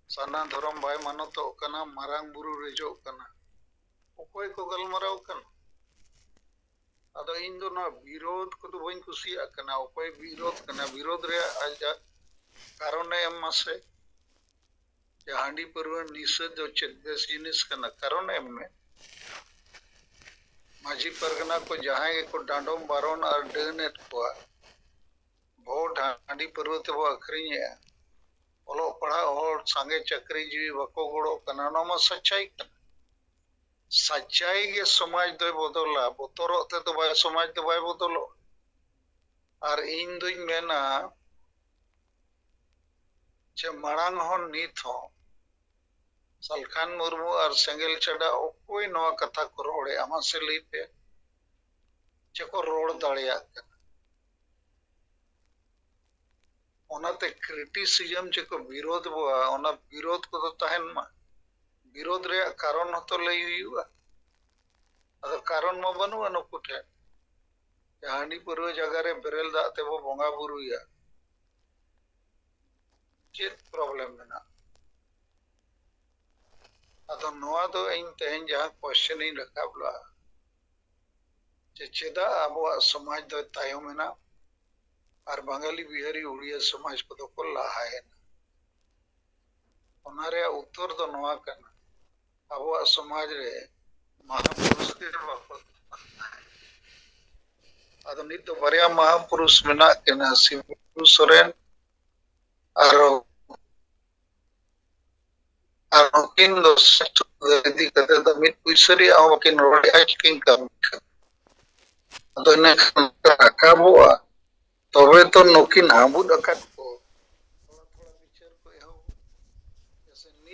Speaker 3: साना धर्म बाय मानतो कना मारांग बुरु रेजो कना ओकोय को गलमराव कना अदो इन दो ना विरोध को तो बइन कुसिया कना ओकोय विरोध कना विरोध रे आज कारण एम मासे जे हांडी परव निषेध जो चेदस जिनिस कना कारण एम में माझी परगना को जहां को डांडोम बारोन और डेनेट को भोट हांडी पर्वत वो अखरीय ओलो पढ़ा और संगे चक्री जीवी बको गोड़ो कना नमा सच्चाई कना सच्चाई के समाज दो बदला बोतरो ते तो बाय समाज तो बाय बदलो और इन दुई मेना जे मारांग हो नीत हो सलखान मुर्मू और सेंगेल छड़ा कोई नवा कथा को रोड़े आमा से लई पे चको रोड़ दाड़िया ओनाते क्रिटिसिजम चको विरोध बुआ ओना विरोध को तो तहन मा विरोध रे कारण तो लई हुआ अद कारण मा बनु अनु कुठे हांडी पूर्व जगह रे बेरेल दाते वो बोंगा बुरुया चेत प्रॉब्लम में ना अदो नोआ दो इन तेहन जहां क्वेश्चन इन रखाबला जे चेदा अबो समाज दो तायो में ना और बंगाली बिहारी उड़िया समाज को तो को लाहाय ना ओनारे उत्तर दो नोआ करना अबो समाज रे महापुरुष के बापो अदो नित तो बरिया महापुरुष मेना केना शिबू सोरेन और किन दो यदि कते तो मिट पुइसरी आव किन रोड आज किन काम तो ने काबुआ तबे तो नकिन हाबुद अकत